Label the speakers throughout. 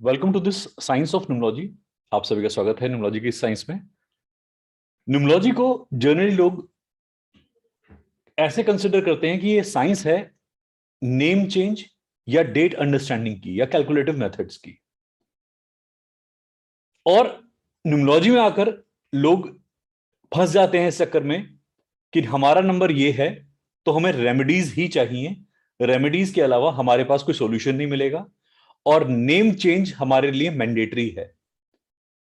Speaker 1: Welcome to this science of numerology. आप सभी का स्वागत है न्यूमरोलॉजी की इस साइंस में। न्यूमरोलॉजी को जनरली लोग ऐसे कंसिडर करते हैं कि ये साइंस है नेम चेंज या डेट अंडरस्टैंडिंग की या कैलकुलेटिव मेथड्स की। और न्यूमरोलॉजी में आकर लोग फंस जाते हैं इस चक्कर में कि हमारा नंबर ये है तो हमें रेमेडीज ही चाहिए, रेमेडीज के अलावा हमारे पास कोई सॉल्यूशन नहीं मिलेगा, और नेम चेंज हमारे लिए मैंडेटरी है।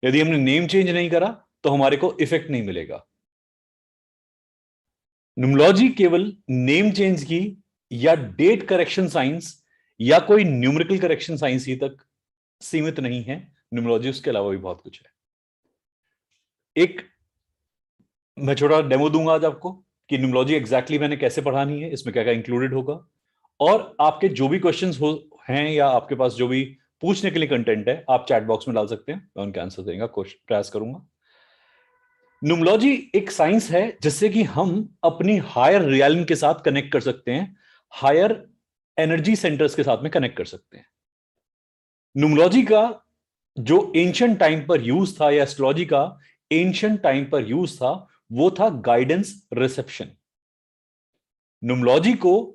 Speaker 1: यदि हमने नेम चेंज नहीं करा तो हमारे को इफेक्ट नहीं मिलेगा। न्यूमरोलॉजी केवल नेम चेंज की या डेट करेक्शन साइंस या कोई न्यूमेरिकल करेक्शन साइंस ही तक सीमित नहीं है। न्यूमरोलॉजी उसके अलावा भी बहुत कुछ है। एक मैं छोटा डेमो दूंगा आज आपको कि न्यूमरोलॉजी एग्जैक्टली मैंने कैसे पढ़ानी है, इसमें क्या क्या इंक्लूडेड होगा, और आपके जो भी क्वेश्चंस हो हैं या आपके पास जो भी पूछने के लिए कंटेंट है आप चैट बॉक्स में डाल सकते हैं, मैं उनके आंसर देने का प्रयास करूंगा। न्यूमरोलॉजी एक साइंस है जिससे कि हम अपनी हायर रियल्म के साथ कनेक्ट कर सकते हैं, हायर एनर्जी सेंटर्स के साथ में कनेक्ट कर सकते हैं। न्यूमरोलॉजी का जो एंशिएंट टाइम पर यूज था या एस्ट्रोलॉजी का एंशिएंट टाइम पर यूज था वो था गाइडेंस रिसेप्शन। न्यूमरोलॉजी को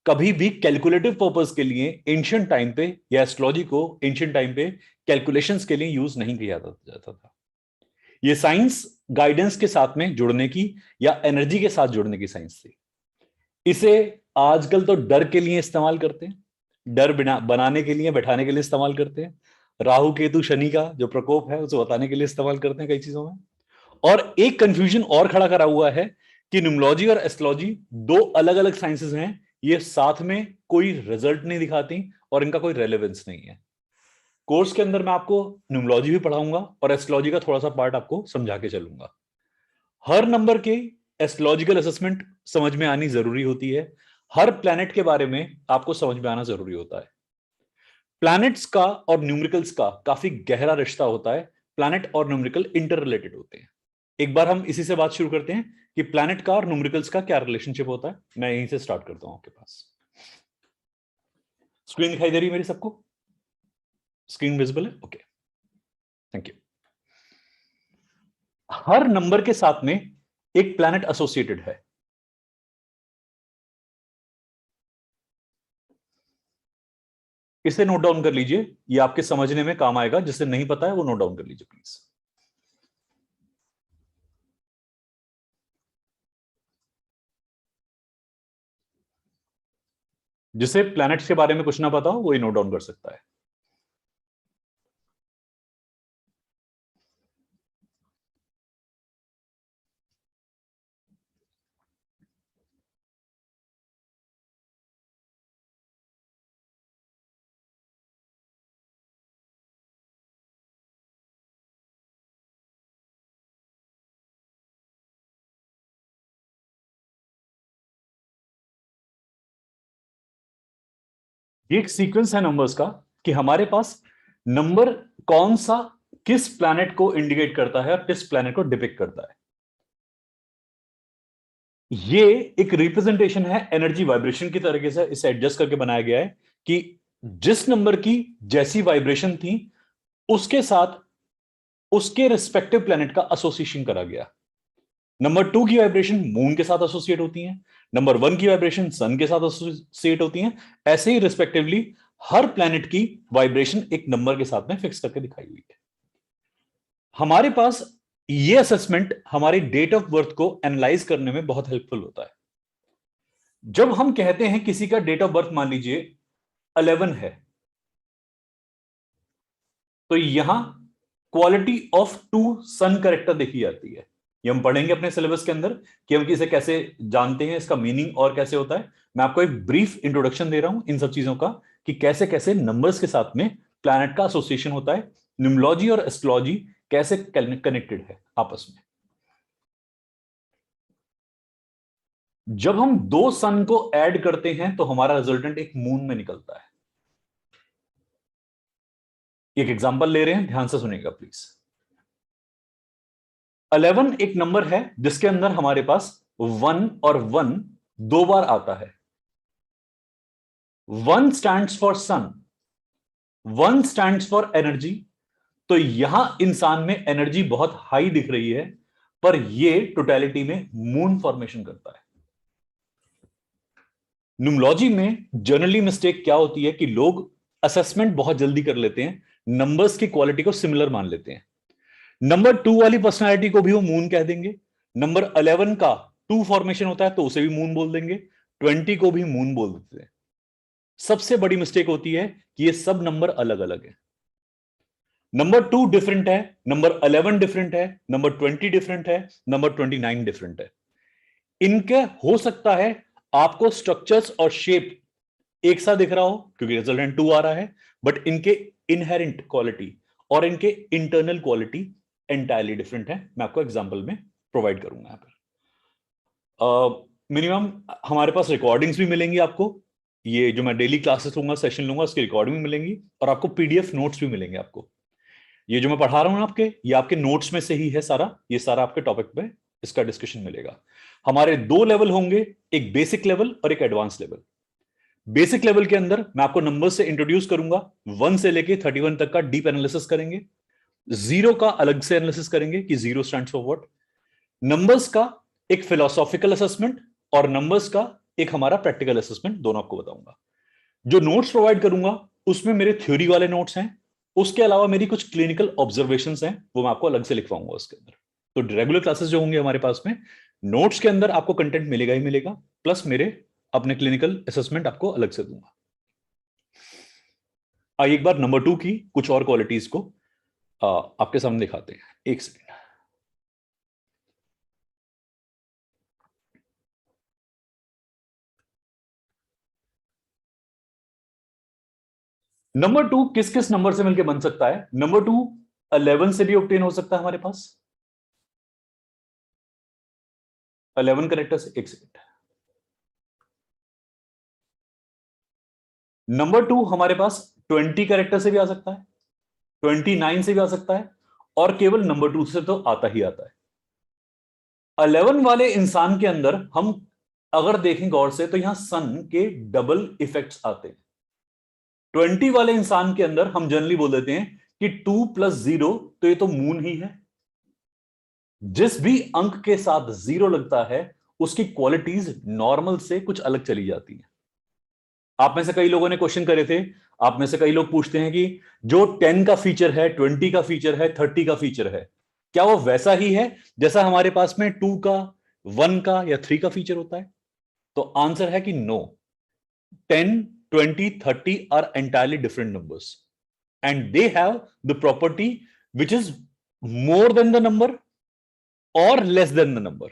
Speaker 1: कभी भी कैलकुलेटिव पर्पस के लिए एंशिएंट टाइम पे या एस्ट्रोलॉजी को एंशिएंट टाइम पे कैलकुलेशंस के लिए यूज नहीं किया जाता था। ये साइंस गाइडेंस के साथ में जुड़ने की या एनर्जी के साथ जुड़ने की साइंस थी। इसे आजकल तो डर के लिए इस्तेमाल करते हैं, डर बनाने के लिए, बैठाने के लिए इस्तेमाल करते हैं। राहु केतु शनि का जो प्रकोप है उसे बताने के लिए इस्तेमाल करते हैं कई चीजों में। और एक कंफ्यूजन और खड़ा करा हुआ है कि न्यूमरोलॉजी और एस्ट्रोलॉजी दो अलग अलग साइंसेस हैं, ये साथ में कोई रिजल्ट नहीं दिखाती और इनका कोई रेलेवेंस नहीं है। कोर्स के अंदर मैं आपको न्यूमरोलॉजी भी पढ़ाऊंगा और एस्ट्रोलॉजी का थोड़ा सा पार्ट आपको समझा के चलूंगा। हर नंबर के एस्ट्रोलॉजिकल असेसमेंट समझ में आनी जरूरी होती है, हर प्लैनेट के बारे में आपको समझ में आना जरूरी होता है। प्लैनेट्स का और न्यूमेरिकल्स का काफी गहरा रिश्ता होता है, प्लैनेट और न्यूमेरिकल इंटर रिलेटेड होते हैं। एक बार हम इसी से बात शुरू करते हैं कि प्लैनेट का और न्यूमेरिकल्स का क्या रिलेशनशिप होता है। मैं यहीं से स्टार्ट करता हूं। आपके पास स्क्रीन दिखाई दे रही है मेरी सबको? स्क्रीन विजिबल है? Okay, thank you. Her number के साथ में एक प्लैनेट एसोसिएटेड है। इसे नोट डाउन कर लीजिए, ये आपके समझने में काम आएगा। जिसे नहीं पता है वो नोट डाउन कर लीजिए प्लीज। जिसे प्लैनेट्स के बारे में कुछ ना पता हो वो ही नोट डाउन कर सकता है। ये एक सीक्वेंस है नंबर्स का कि हमारे पास नंबर कौन सा किस प्लैनेट को इंडिकेट करता है और किस प्लैनेट को डिपिक्ट करता है। ये एक रिप्रेजेंटेशन है एनर्जी वाइब्रेशन की तरीके से इसे एडजस्ट करके बनाया गया है कि जिस नंबर की जैसी वाइब्रेशन थी उसके साथ उसके रिस्पेक्टिव प्लैनेट का एसोसिएशन करा गया। नंबर 2 की वाइब्रेशन मून के साथ एसोसिएट होती है, नंबर 1 की वाइब्रेशन सन के साथ एसोसिएट होती है। ऐसे ही रिस्पेक्टिवली हर प्लैनेट की वाइब्रेशन एक नंबर के साथ में फिक्स करके दिखाई हुई है। हमारे पास ये असेसमेंट हमारी डेट ऑफ बर्थ को एनालाइज करने में बहुत हेल्पफुल होता है। जब हम कहते हैं किसी का डेट ऑफ बर्थ मान लीजिए 11 है, तो यहां quality of two sun character देखी जाती है। ये हम पढ़ेंगे अपने सिलेबस के अंदर कि हम इसे कैसे जानते हैं, इसका मीनिंग और कैसे होता है। मैं आपको एक ब्रीफ इंट्रोडक्शन दे रहा हूं इन सब चीजों का कि कैसे कैसे नंबर्स के साथ में प्लैनेट का एसोसिएशन होता है, न्यूमरोलॉजी और एस्ट्रोलॉजी कैसे कनेक्टेड है आपस में। जब हम दो सन को ऐड करते हैं तो हमारा रिजल्टेंट एक मून में निकलता है। एक एग्जांपल ले रहे हैं, ध्यान से सुनिएगा प्लीज। 11 एक नंबर है जिसके अंदर हमारे पास 1 और 1 दो बार आता है। 1 stands for sun, 1 stands for energy, तो यहां इंसान में एनर्जी बहुत हाई दिख रही है, पर ये टोटलिटी में मून फॉर्मेशन करता है। न्यूमोलॉजी में जनरली मिस्टेक क्या होती है कि लोग असेसमेंट बहुत जल्दी कर लेते हैं, नंबर्स की क्वालिटी को सिमिलर मान लेते हैं। नंबर 2 वाली पर्सनालिटी को भी वो मून कह देंगे, नंबर 11 का 2 फॉर्मेशन होता है तो उसे भी मून बोल देंगे, 20 को भी मून बोल देते हैं। सबसे बड़ी मिस्टेक होती है कि ये सब नंबर अलग अलग है। नंबर 2 डिफरेंट है, नंबर 11 डिफरेंट है, नंबर 20 डिफरेंट है, नंबर 29 डिफरेंट है। इनके हो सकता है आपको स्ट्रक्चर्स और शेप एक सा दिख रहा हो क्योंकि रिजल्टेंट 2 आ रहा है, बट इनके इनहेरेंट क्वालिटी और इनके इंटरनल क्वालिटी एंटायरली डिफरेंट है। मैं आपको एग्जांपल में प्रोवाइड करूंगा यहां पर। मिनिमम हमारे पास रिकॉर्डिंग्स भी मिलेंगी आपको, ये जो मैं डेली क्लासेस लूंगा, सेशन लूंगा, उसकी रिकॉर्डिंग भी मिलेंगी, और आपको पीडीएफ नोट्स भी मिलेंगे आपको। ये जो मैं पढ़ा रहा हूं आपके, ये आपके नोट्स में से ही है सारा, ये सारा आपके टॉपिक पे इसका डिस्कशन मिलेगा। हमारे 2 लेवल होंगे, एक बेसिक लेवल और एक एडवांस लेवल। बेसिक लेवल के अंदर मैं आपको नंबर से इंट्रोड्यूस करूंगा, 1 से लेके 31 तक का डीप एनालिसिस करेंगे। जीरो का अलग से एनालिसिस करेंगे कि zero stands for what. Numbers का एक फिलोसॉफिकल असेसमेंट और नंबर्स का एक हमारा प्रैक्टिकल असेसमेंट, दोनों आपको बताऊंगा। जो नोट्स प्रोवाइड करूंगा उसमें मेरे थ्योरी वाले नोट्स हैं, उसके अलावा मेरी कुछ क्लिनिकल ऑब्जर्वेशंस हैं, वो मैं आपको अलग से लिखवाऊंगा उसके अंदर। तो रेगुलर क्लासेस जो होंगे हमारे पास में, नोट्स के अंदर आपको कंटेंट मिलेगा ही मिलेगा, प्लस मेरे अपने क्लिनिकल असेसमेंट आपको अलग से दूंगा। आइए एक बार नंबर 2 की कुछ और क्वालिटीज को आपके सामने दिखाते हैं। एक सेकेंड। नंबर 2 किस किस नंबर से मिलकर बन सकता है? नंबर 2 11 से भी ऑब्टेन हो सकता है हमारे पास, 11 करेक्टर से। एक सेकेंड। नंबर 2 हमारे पास 20 करेक्टर से भी आ सकता है, 29 से भी आ सकता है, और केवल नंबर 2 से तो आता ही आता है। 11 वाले इंसान के अंदर हम अगर देखें गौर से तो यहां सन के डबल इफेक्ट्स आते हैं। 20 वाले इंसान के अंदर हम जनरली बोल देते हैं कि 2 + 0, तो ये तो मून ही है। जिस भी अंक के साथ 0 लगता है उसकी क्वालिटीज नॉर्मल से कुछ अलग चली जाती हैं। आप में से कई लोगों ने क्वेश्चन करे थे, आप में से कई लोग पूछते हैं कि जो 10 का फीचर है, 20 का फीचर है, 30 का फीचर है, क्या वो वैसा ही है जैसा हमारे पास में 2 का, 1 का या 3 का फीचर होता है? तो आंसर है कि no. 10, 20, 30 are entirely different numbers and they have the property which is more than the number or less than the number.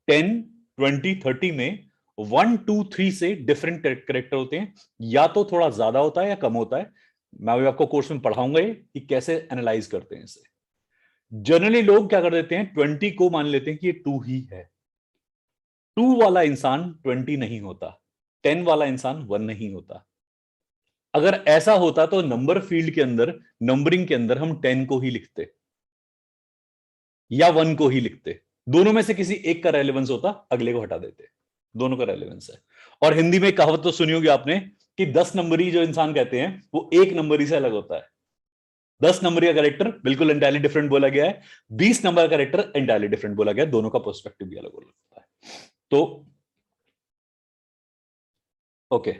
Speaker 1: 10, 20, 30 में 1, 2, 3 से डिफरेंट करेक्टर होते हैं, या तो थोड़ा ज्यादा होता है या कम होता है। मैं अभी आपको कोर्स में पढ़ाऊंगा ये कि कैसे एनालाइज करते हैं इसे। जनरली लोग क्या कर देते हैं, 20 को मान लेते हैं कि ये 2 ही है। 2 वाला इंसान 20 नहीं होता, 10 वाला इंसान 1 नहीं होता। अगर ऐसा होता तो नंबर फील्ड के अंदर, नंबरिंग के अंदर हम 10 को ही लिखते या 1 को ही लिखते। दोनों में से किसी एक का रेलेवेंस होता, अगले को हटा देते। दोनों का रेलेवेंस है। और हिंदी में कहावत तो सुनी होगी आपने कि 10 नंबरी जो इंसान कहते हैं वो 1 नंबरी से अलग होता है। 10 नंबर का कैरेक्टर बिल्कुल एंटायरली डिफरेंट बोला गया है, 20 नंबर का कैरेक्टर एंटायरली डिफरेंट बोला गया है। दोनों का पर्सपेक्टिव भी अलग होता है। तो ओके,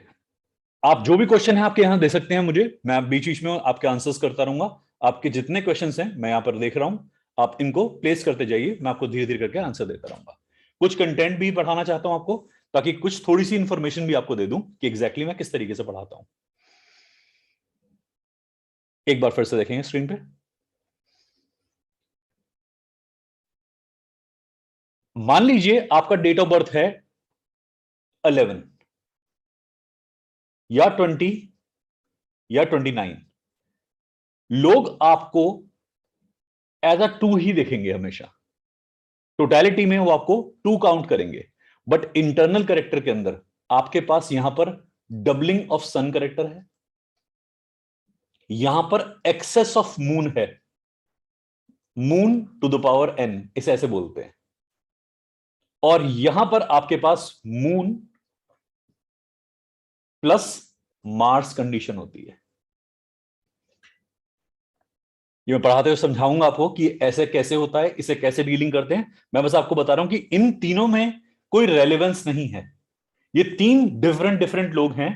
Speaker 1: आप जो भी क्वेश्चन है आपके यहां दे सकते हैं मुझे, मैं बीच बीच में आपके आंसर्स करता रहूंगा। आपके जितने क्वेश्चंस हैं मैं यहां पर देख रहा हूं, आप इनको प्लेस करते जाइए, मैं आपको धीरे धीरे करके आंसर देता रहूंगा। कुछ कंटेंट भी पढ़ाना चाहता हूं आपको, ताकि कुछ थोड़ी सी इंफॉर्मेशन भी आपको दे दूं कि एग्जैक्टली मैं किस तरीके से पढ़ाता हूं। एक बार फिर से देखेंगे स्क्रीन पे। मान लीजिए आपका डेट ऑफ बर्थ है 11 या 20 या 29। लोग आपको एज अ 2 ही देखेंगे हमेशा, टोटलिटी में वो आपको 2 काउंट करेंगे, बट इंटरनल कैरेक्टर के अंदर आपके पास यहां पर डबलिंग ऑफ सन कैरेक्टर है, यहां पर एक्सेस ऑफ मून है, moon to the power n इसे ऐसे बोलते हैं, और यहां पर आपके पास मून प्लस मार्स कंडीशन होती है। ये मैं पढ़ाते हुए समझाऊंगा आपको कि ऐसे कैसे होता है, इसे कैसे डीलिंग करते हैं। मैं बस आपको बता रहा हूं कि इन तीनों में कोई रेलेवेंस नहीं है। ये तीन डिफरेंट डिफरेंट लोग हैं।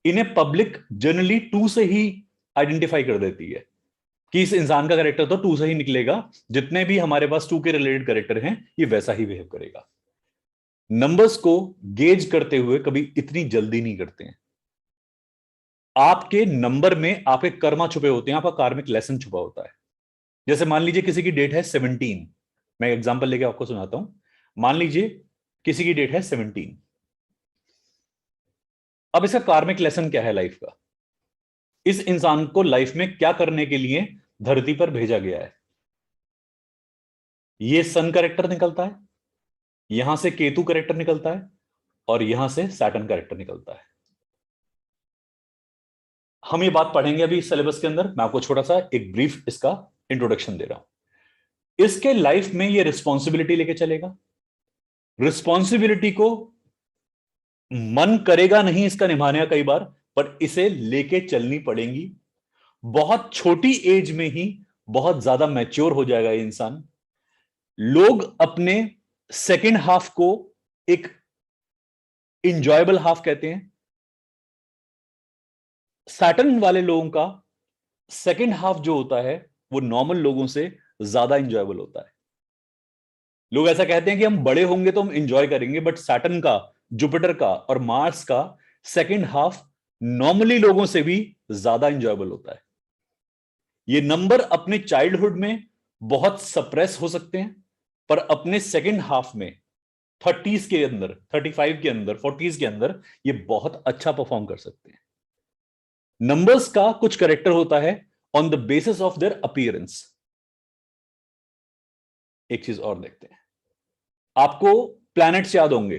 Speaker 1: इन्हें पब्लिक जनरली टू से ही आइडेंटिफाई कर देती है कि इस इंसान का कैरेक्टर तो टू से ही निकलेगा, जितने भी हमारे पास टू के रिलेटेड कैरेक्टर हैं ये वैसा ही बिहेव करेगा। नंबर्स को गेज करते हुए कभी इतनी जल्दी नहीं करते हैं। आपके नंबर में आपके कर्मा छुपे होते हैं, आपका कार्मिक लेसन छुपा होता है। जैसे मान लीजिए किसी की डेट है 17, मैं एग्जांपल लेके आपको सुनाता हूं। मान लीजिए किसी की डेट है 17। अब इसका कार्मिक लेसन क्या है लाइफ का? इस इंसान को लाइफ में क्या करने के लिए धरती पर भेजा गया है? ये सन कैरेक्टर निकलता है, यहां से केतु कैरेक्टर निकलता है, और यहां से सैटर्न कैरेक्टर निकलता है। हम ये बात पढ़ेंगे अभी इस सिलेबस के अंदर। मैं आपको छोटा सा एक ब्रीफ इसका इंट्रोडक्शन दे रहा हूं। इसके लाइफ में ये रिस्पॉन्सिबिलिटी लेके चलेगा। रिस्पॉन्सिबिलिटी को मन करेगा नहीं इसका निभाने का कई बार, पर इसे लेके चलनी पड़ेगी। बहुत छोटी एज में ही बहुत ज्यादा मैच्योर हो जाएगा ये इंसान। लोग अपने सेकेंड हाफ को एक इंजॉयबल हाफ कहते हैं। सैटर्न वाले लोगों का सेकेंड हाफ जो होता है वो नॉर्मल लोगों से ज्यादा इंजॉयबल होता है। लोग ऐसा कहते हैं कि हम बड़े होंगे तो हम इंजॉय करेंगे, बट सैटर्न का, जुपिटर का और मार्स का सेकेंड हाफ नॉर्मली लोगों से भी ज्यादा इंजॉयबल होता है। ये नंबर अपने चाइल्डहुड में बहुत सप्रेस हो सकते हैं, पर अपने सेकेंड हाफ में 30s के अंदर, 35 के अंदर, 40s के अंदर ये बहुत अच्छा परफॉर्म कर सकते हैं। नंबर्स का कुछ करेक्टर होता है on the basis of their appearance. एक चीज और देखते हैं। आपको प्लैनेट्स याद होंगे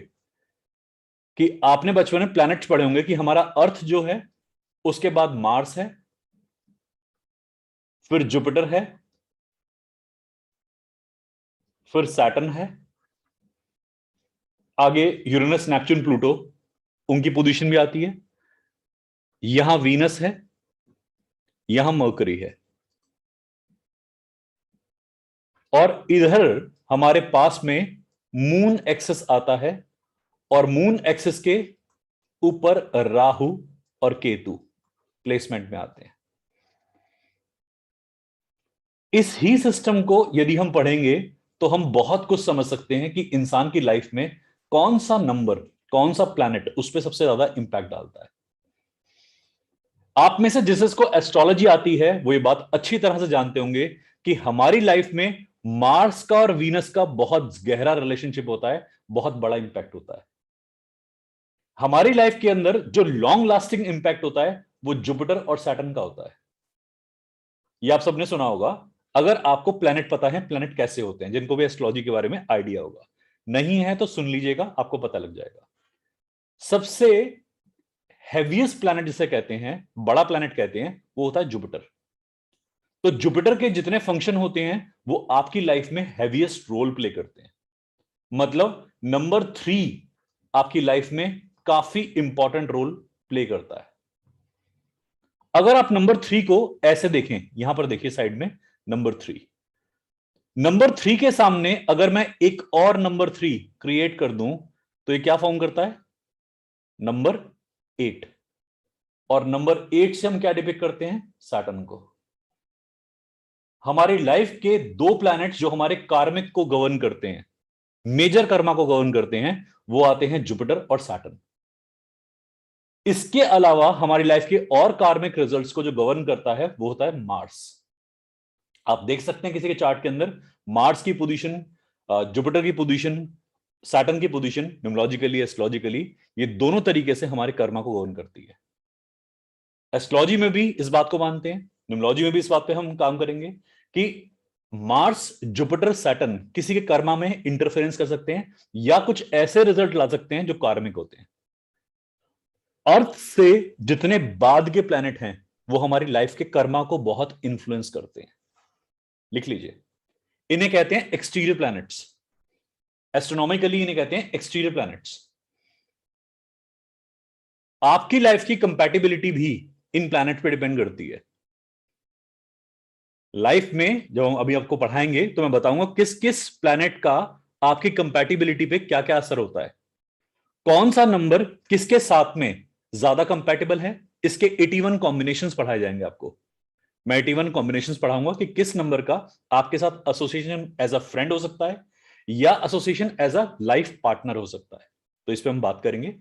Speaker 1: कि आपने बचपन में प्लैनेट्स पढ़े होंगे कि हमारा अर्थ जो है, उसके बाद मार्स है, फिर जुपिटर है, फिर सैटर्न है, आगे यूरेनस, नेपच्यून, प्लूटो, उनकी पोजीशन भी आती है। यहां वीनस है, यहां मर्करी है, और इधर हमारे पास में मून एक्सेस आता है, और मून एक्सेस के ऊपर राहु और केतु प्लेसमेंट में आते हैं। इस ही सिस्टम को यदि हम पढ़ेंगे तो हम बहुत कुछ समझ सकते हैं कि इंसान की लाइफ में कौन सा नंबर, कौन सा प्लैनेट उस पर सबसे ज्यादा इंपैक्ट डालता है। आप में से जिसको एस्ट्रोलॉजी आती है वो ये बात अच्छी तरह से जानते होंगे कि हमारी लाइफ में मार्स का और वीनस का बहुत गहरा रिलेशनशिप होता है, बहुत बड़ा इंपैक्ट होता है। हमारी लाइफ के अंदर जो लॉन्ग लास्टिंग इंपैक्ट होता है वो जुपिटर और सैटर्न का होता है। ये आप सबने सुना होगा। अगर आपको प्लेनेट पता है, प्लेनेट कैसे होते हैं, जिनको भी एस्ट्रोलॉजी के बारे में आइडिया होगा, नहीं है तो सुन लीजिएगा, आपको पता लग जाएगा। सबसे हैवीएस्ट प्लैनेट जिसे कहते हैं, बड़ा प्लैनेट कहते हैं, वो होता है जुपिटर। तो जुपिटर के जितने फंक्शन होते हैं वो आपकी लाइफ में हैवीएस्ट रोल प्ले करते हैं। मतलब नंबर 3 आपकी लाइफ में काफी इंपॉर्टेंट रोल प्ले करता है। अगर आप नंबर 3 को ऐसे देखें, यहां पर देखिए साइड में नंबर 3, नंबर 3 के सामने अगर मैं एक और नंबर 3 क्रिएट कर दूं तो ये क्या फॉर्म करता है? नंबर 8। और नंबर 8 से हम क्या डिपिक्ट करते हैं? सैटर्न को। हमारी लाइफ के दो प्लैनेट्स जो हमारे कार्मिक को गवर्न करते हैं, मेजर कर्मा को गवर्न करते हैं, वो आते हैं जुपिटर और सैटर्न। इसके अलावा हमारी लाइफ के और कार्मिक रिजल्ट्स को जो गवर्न करता है वो होता है मार्स। आप देख सकते हैं किसी के चार्ट के अंदर मार्स की पोजीशन, जुपिटर की पोजीशन, सैटर्न की पोजीशन, न्यूमरोलॉजिकली, एस्ट्रोलॉजिकली, ये दोनों तरीके से हमारे कर्मा को गवर्न करती है। एस्ट्रोलॉजी में भी इस बात को मानते हैं, न्यूमरोलॉजी में भी इस बात पे हम काम करेंगे कि मार्स, जुपिटर, सैटर्न किसी के कर्मा में इंटरफेरेंस कर सकते हैं या कुछ ऐसे रिजल्ट ला सकते हैं जो कार्मिक होते हैं। अर्थ से जितने बाद के प्लैनेट हैं वो हमारी लाइफ के कर्मा को बहुत इंफ्लुएंस करते हैं। लिख लीजिए, इन्हें कहते हैं एक्सटीरियर प्लैनेट्स। एस्ट्रोनॉमिकली इन्हें कहते हैं एक्सटीरियर प्लैनेट्स। आपकी लाइफ की कंपैटिबिलिटी भी इन प्लैनेट पे डिपेंड करती है। लाइफ में जब हम अभी आपको पढ़ाएंगे तो मैं बताऊंगा किस किस प्लैनेट का आपकी कंपैटिबिलिटी पे क्या क्या असर होता है, कौन सा नंबर किसके साथ में ज्यादा कंपैटिबल है। इसके 81 कॉम्बिनेशंस पढ़ाए जाएंगे आपको। मैं 81 कॉम्बिनेशंस पढ़ाऊंगा कि किस नंबर का आपके साथ एसोसिएशन एज अ फ्रेंड हो सकता है या association as a life partner हो सकता है। तो इस पे हम बात करेंगे।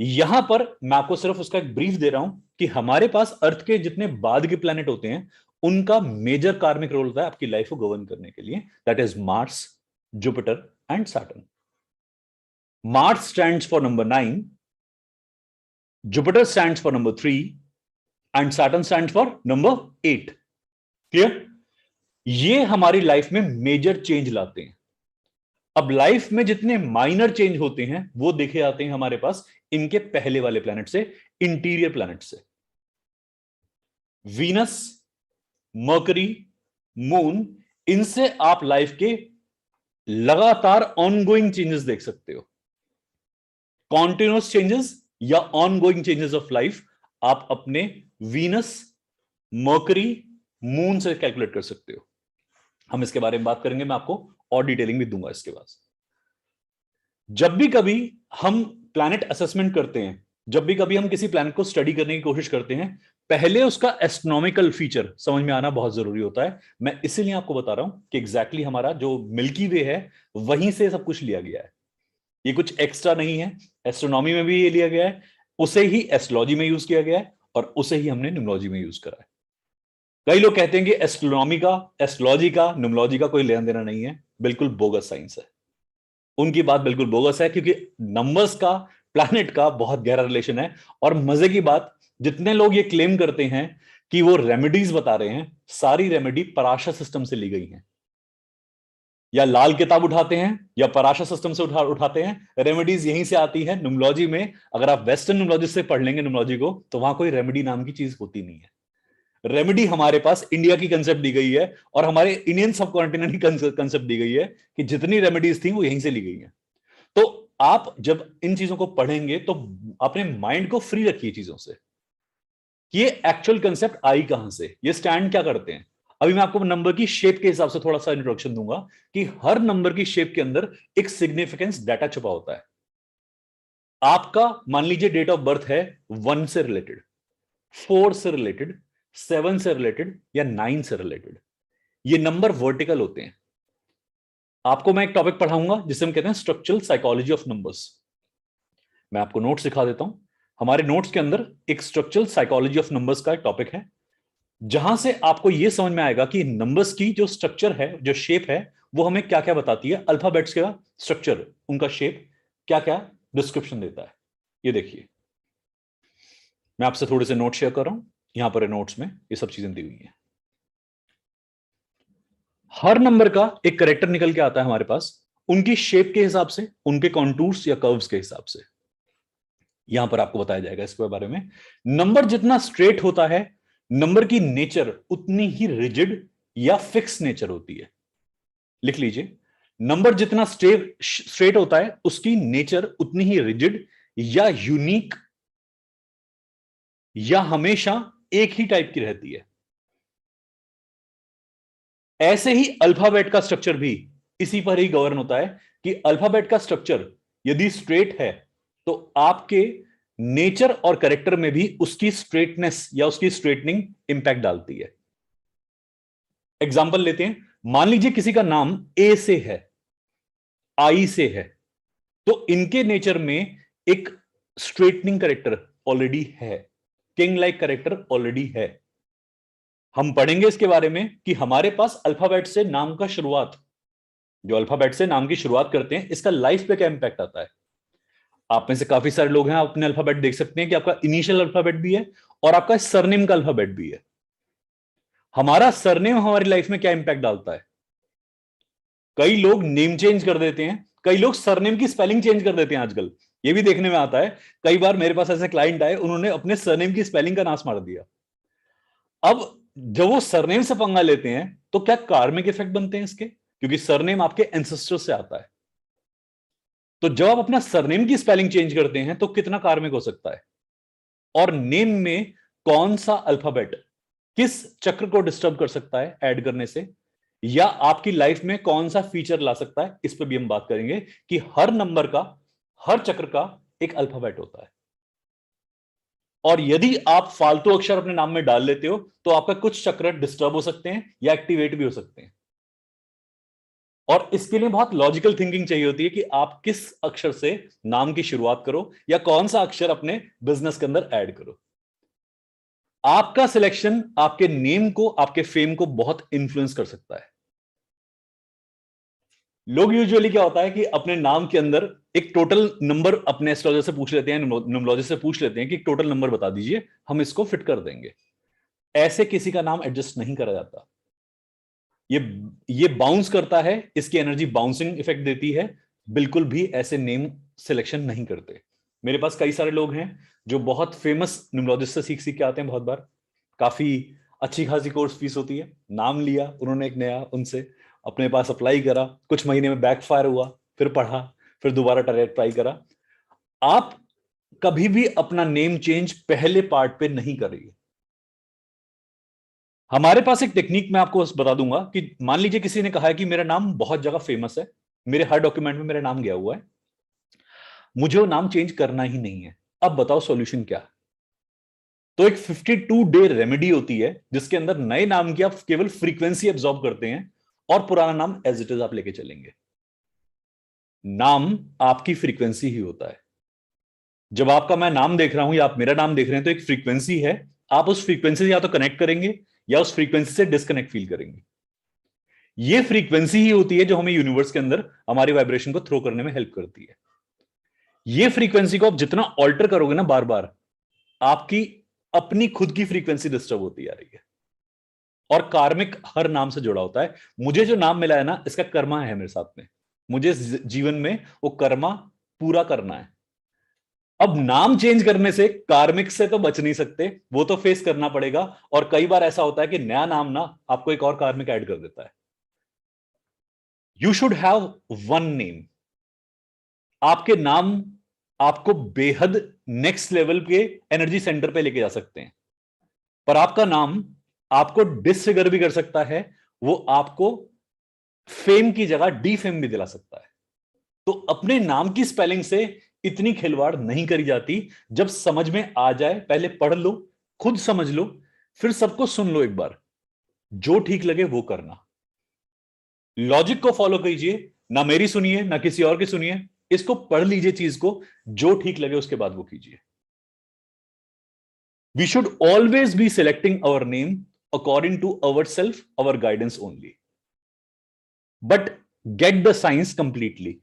Speaker 1: यहां पर मैं आपको सिर्फ उसका एक ब्रीफ दे रहा हूं कि हमारे पास अर्थ के जितने बाद के प्लैनेट होते हैं उनका मेजर कार्मिक रोल होता है आपकी लाइफ को गवर्न करने के लिए। That is Mars, Jupiter and Saturn. Mars stands for number 9, Jupiter stands for number 3 and Saturn stands for number 8। Clear? ये हमारी लाइफ में मेजर चेंज लाते हैं। अब लाइफ में जितने माइनर चेंज होते हैं वो देखे जाते हैं हमारे पास इनके पहले वाले प्लैनेट से, इंटीरियर प्लैनेट से। वीनस, मर्करी, मून, इनसे आप लाइफ के लगातार ऑनगोइंग चेंजेस देख सकते हो। कॉन्टिन्यूअस चेंजेस या ऑनगोइंग चेंजेस ऑफ लाइफ आप अपने वीनस, मर्करी, मून से कैलकुलेट कर सकते हो। हम इसके बारे में बात करेंगे, मैं आपको और डिटेलिंग भी दूंगा इसके बाद। जब भी कभी हम प्लैनेट असेसमेंट करते हैं, जब भी कभी हम किसी प्लैनेट को स्टडी करने की कोशिश करते हैं, पहले उसका एस्ट्रोनॉमिकल फीचर समझ में आना बहुत जरूरी होता है। मैं इसीलिए आपको बता रहा हूं कि एग्जैक्टली हमारा जो मिल्की वे है वहीं से सब कुछ लिया गया है। ये कुछ एक्स्ट्रा नहीं है। एस्ट्रोनॉमी में भी ये लिया गया है, उसे ही एस्ट्रोलॉजी में यूज किया गया है और उसे ही हमने न्यूमरोलॉजी में यूज करा है। कई लोग कहते हैं कि एस्ट्रोनॉमी का, एस्ट्रोलॉजी का, न्यूमरोलॉजी का कोई लेना देना नहीं है। बिल्कुल बोगस साइंस है। उनकी बात बिल्कुल बोगस है, क्योंकि नंबर्स का, प्लैनेट का बहुत गहरा रिलेशन है। और मजे की बात, जितने लोग ये क्लेम करते हैं कि वो रेमेडीज बता रहे हैं, सारी रेमेडी पराशर सिस्टम से ली गई हैं। या लाल किताब उठाते हैं या पराशर सिस्टम से उठाते हैं, रेमेडीज यहीं से आती है। न्यूमरोलॉजी में अगर आप वेस्टर्न न्यूमरोलॉजी से पढ़ लेंगे न्यूमरोलॉजी को, तो वहां कोई रेमेडी नाम की चीज होती नहीं है। रेमेडी हमारे पास इंडिया की कंसेप्ट दी गई है और हमारे इंडियन सब कॉन्टिनेंट की कंसेप्ट दी गई है कि जितनी रेमेडीज थी वो यहीं से ली गई हैं। तो आप जब इन चीजों को पढ़ेंगे तो अपने माइंड को फ्री रखिए चीजों से। ये एक्चुअल कंसेप्ट आई कहां से, ये स्टैंड क्या करते हैं। अभी मैं आपको नंबर की शेप के हिसाब से थोड़ा सा इंट्रोडक्शन दूंगा कि हर नंबर की शेप के अंदर एक सिग्निफिकेंस डाटा छुपा होता है। आपका मान लीजिए डेट ऑफ बर्थ है 1 से रिलेटेड, 4 से रिलेटेड, 7 से रिलेटेड या 9 से रिलेटेड। ये नंबर वर्टिकल होते हैं। आपको मैं एक टॉपिक पढ़ाऊंगा जिसे हम कहते हैं स्ट्रक्चरल साइकोलॉजी ऑफ नंबर्स। मैं आपको नोट्स दिखा देता हूं। हमारे नोट्स के अंदर एक स्ट्रक्चरल साइकोलॉजी ऑफ नंबर्स का एक टॉपिक है, जहां से आपको यह समझ में आएगा कि नंबर्स की जो स्ट्रक्चर है, जो शेप है, वो हमें क्या क्या बताती है। अल्फाबेट्स का स्ट्रक्चर, उनका शेप क्या क्या डिस्क्रिप्शन देता है। ये देखिए, मैं आपसे थोड़े से नोट शेयर कर रहा हूं। यहां पर नोट्स में ये सब चीजें दी हुई हैं। हर नंबर का एक करेक्टर निकल के आता है हमारे पास, उनकी शेप के हिसाब से, उनके कॉन्टूर्स या कर्व्स के हिसाब से। यहां पर आपको बताया जाएगा इसके बारे में। नंबर जितना स्ट्रेट होता है, नंबर की नेचर उतनी ही रिजिड या फिक्स नेचर होती है। लिख लीजिए, नंबर जितना स्ट्रेट होता है उसकी नेचर उतनी ही रिजिड या यूनिक या हमेशा एक ही टाइप की रहती है। ऐसे ही अल्फाबेट का स्ट्रक्चर भी इसी पर ही गवर्न होता है कि अल्फाबेट का स्ट्रक्चर यदि स्ट्रेट है तो आपके नेचर और कैरेक्टर में भी उसकी स्ट्रेटनेस या उसकी स्ट्रेटनिंग इंपैक्ट डालती है। एग्जांपल लेते हैं, मान लीजिए किसी का नाम ए से है, आई से है, तो इनके नेचर में एक स्ट्रेटनिंग कैरेक्टर ऑलरेडी है, किंग लाइक कैरेक्टर ऑलरेडी है। हम पढ़ेंगे इसके बारे में कि हमारे पास अल्फाबेट से नाम का शुरुआत, जो अल्फाबेट से नाम की शुरुआत करते हैं, इसका लाइफ पे क्या इंपैक्ट आता है। आप में से काफी सारे लोग हैं, आप अपने अल्फाबेट देख सकते हैं कि आपका इनिशियल अल्फाबेट भी है और आपका सरनेम का अल्फाबेट भी है। हमारा सरनेम हमारी लाइफ में क्या इंपैक्ट डालता है। कई लोग नेम चेंज कर देते हैं, कई लोग सरनेम की स्पेलिंग चेंज कर देते हैं आजकल। ये भी देखने में आता है। कई बार मेरे पास ऐसे क्लाइंट आए, उन्होंने अपने सरनेम की स्पेलिंग का नाश मार दिया। अब जब वो सरनेम से पंगा लेते हैं तो क्या कार्मिक इफेक्ट बनते हैं इसके, क्योंकि सरनेम आपके एंसेस्टर से आता है। तो जब आप अपना सरनेम की स्पेलिंग चेंज करते हैं तो कितना कार्मिक हो सकता है। और नेम में कौन सा अल्फाबेट किस चक्र को डिस्टर्ब कर सकता है ऐड करने से, या आपकी लाइफ में कौन सा फीचर ला सकता है, इस पर भी हम बात करेंगे कि हर नंबर का, हर चक्र का एक अल्फाबेट होता है। और यदि आप फालतू अक्षर अपने नाम में डाल लेते हो तो आपका कुछ चक्र डिस्टर्ब हो सकते हैं या एक्टिवेट भी हो सकते हैं। और इसके लिए बहुत लॉजिकल थिंकिंग चाहिए होती है कि आप किस अक्षर से नाम की शुरुआत करो या कौन सा अक्षर अपने बिजनेस के अंदर ऐड करो। आपका सिलेक्शन आपके नेम को, आपके फेम को बहुत इंफ्लुएंस कर सकता है। लोग यूजुअली क्या होता है कि अपने नाम के अंदर एक टोटल नंबर अपने एस्ट्रोलॉजर से पूछ लेते हैं, न्यूमरोलॉजिस्ट से पूछ लेते हैं कि टोटल नंबर बता दीजिए, हम इसको फिट कर देंगे। ऐसे किसी का नाम एडजस्ट नहीं करा जाता। ये ये बाउंस करता है, इसकी एनर्जी बाउंसिंग इफेक्ट देती है। बिल्कुल भी ऐसे नेम सिलेक्शन नहीं करते। मेरे पास कई सारे लोग हैं जो बहुत फेमस न्यूमरोलॉजिस्ट से सीख सीख के आते हैं। बहुत बार काफी अच्छी खासी कोर्स फीस होती है, नाम लिया उन्होंने एक नया, उनसे अपने पास अप्लाई करा, कुछ महीने में बैकफायर हुआ, फिर पढ़ा, फिर दोबारा ट्राई करा। आप कभी भी अपना नेम चेंज पहले पार्ट पे नहीं करिए। हमारे पास एक टेक्निक मैं आपको बता दूंगा कि मान लीजिए किसी ने कहा है कि मेरा नाम बहुत जगह फेमस है, मेरे हर डॉक्यूमेंट में मेरा नाम गया हुआ है, मुझे वो नाम चेंज करना ही नहीं है, अब बताओ सॉल्यूशन क्या है। तो एक 52 डे रेमेडी होती है जिसके अंदर नए नाम की आप केवल फ्रीक्वेंसी एब्जॉर्ब करते हैं और पुराना नाम एज इट इज आप लेके चलेंगे। नाम आपकी फ्रीक्वेंसी ही होता है। जब आपका मैं नाम देख रहा हूं या आप मेरा नाम देख रहे हैं तो एक फ्रीक्वेंसी है, आप उस फ्रीक्वेंसी से या तो कनेक्ट करेंगे या उस फ्रीक्वेंसी से डिस्कनेक्ट फील करेंगे। ये फ्रीक्वेंसी ही होती है जो हमें यूनिवर्स के अंदर हमारी वाइब्रेशन को थ्रो करने में हेल्प करती है। ये फ्रीक्वेंसी को आप जितना ऑल्टर करोगे ना बार बार, आपकी अपनी खुद की फ्रीक्वेंसी डिस्टर्ब होती आ रही है। और कार्मिक हर नाम से जुड़ा होता है। मुझे जो नाम मिला है ना, इसका कर्मा है मेरे साथ में, मुझे जीवन में वो कर्मा पूरा करना है। अब नाम चेंज करने से कार्मिक से तो बच नहीं सकते, वो तो फेस करना पड़ेगा। और कई बार ऐसा होता है कि नया नाम ना आपको एक और कार्मिक ऐड कर देता है। You should have one name. आपके नाम आपको बेहद नेक्स्ट लेवल के एनर्जी सेंटर पे लेके जा सकते हैं, पर आपका नाम आपको डिसफिगर भी कर सकता है। वो आपको फेम की जगह डीफेम भी दिला सकता है। तो अपने नाम की स्पेलिंग से इतनी खिलवाड़ नहीं करी जाती। जब समझ में आ जाए, पहले पढ़ लो, खुद समझ लो, फिर सबको सुन लो एक बार, जो ठीक लगे वो करना। लॉजिक को फॉलो कीजिए, ना मेरी सुनिए ना किसी और की सुनिए, इसको पढ़ लीजिए चीज को, जो ठीक लगे उसके बाद वो कीजिए। We should always be selecting our name according to our self, our guidance only, but get the science completely,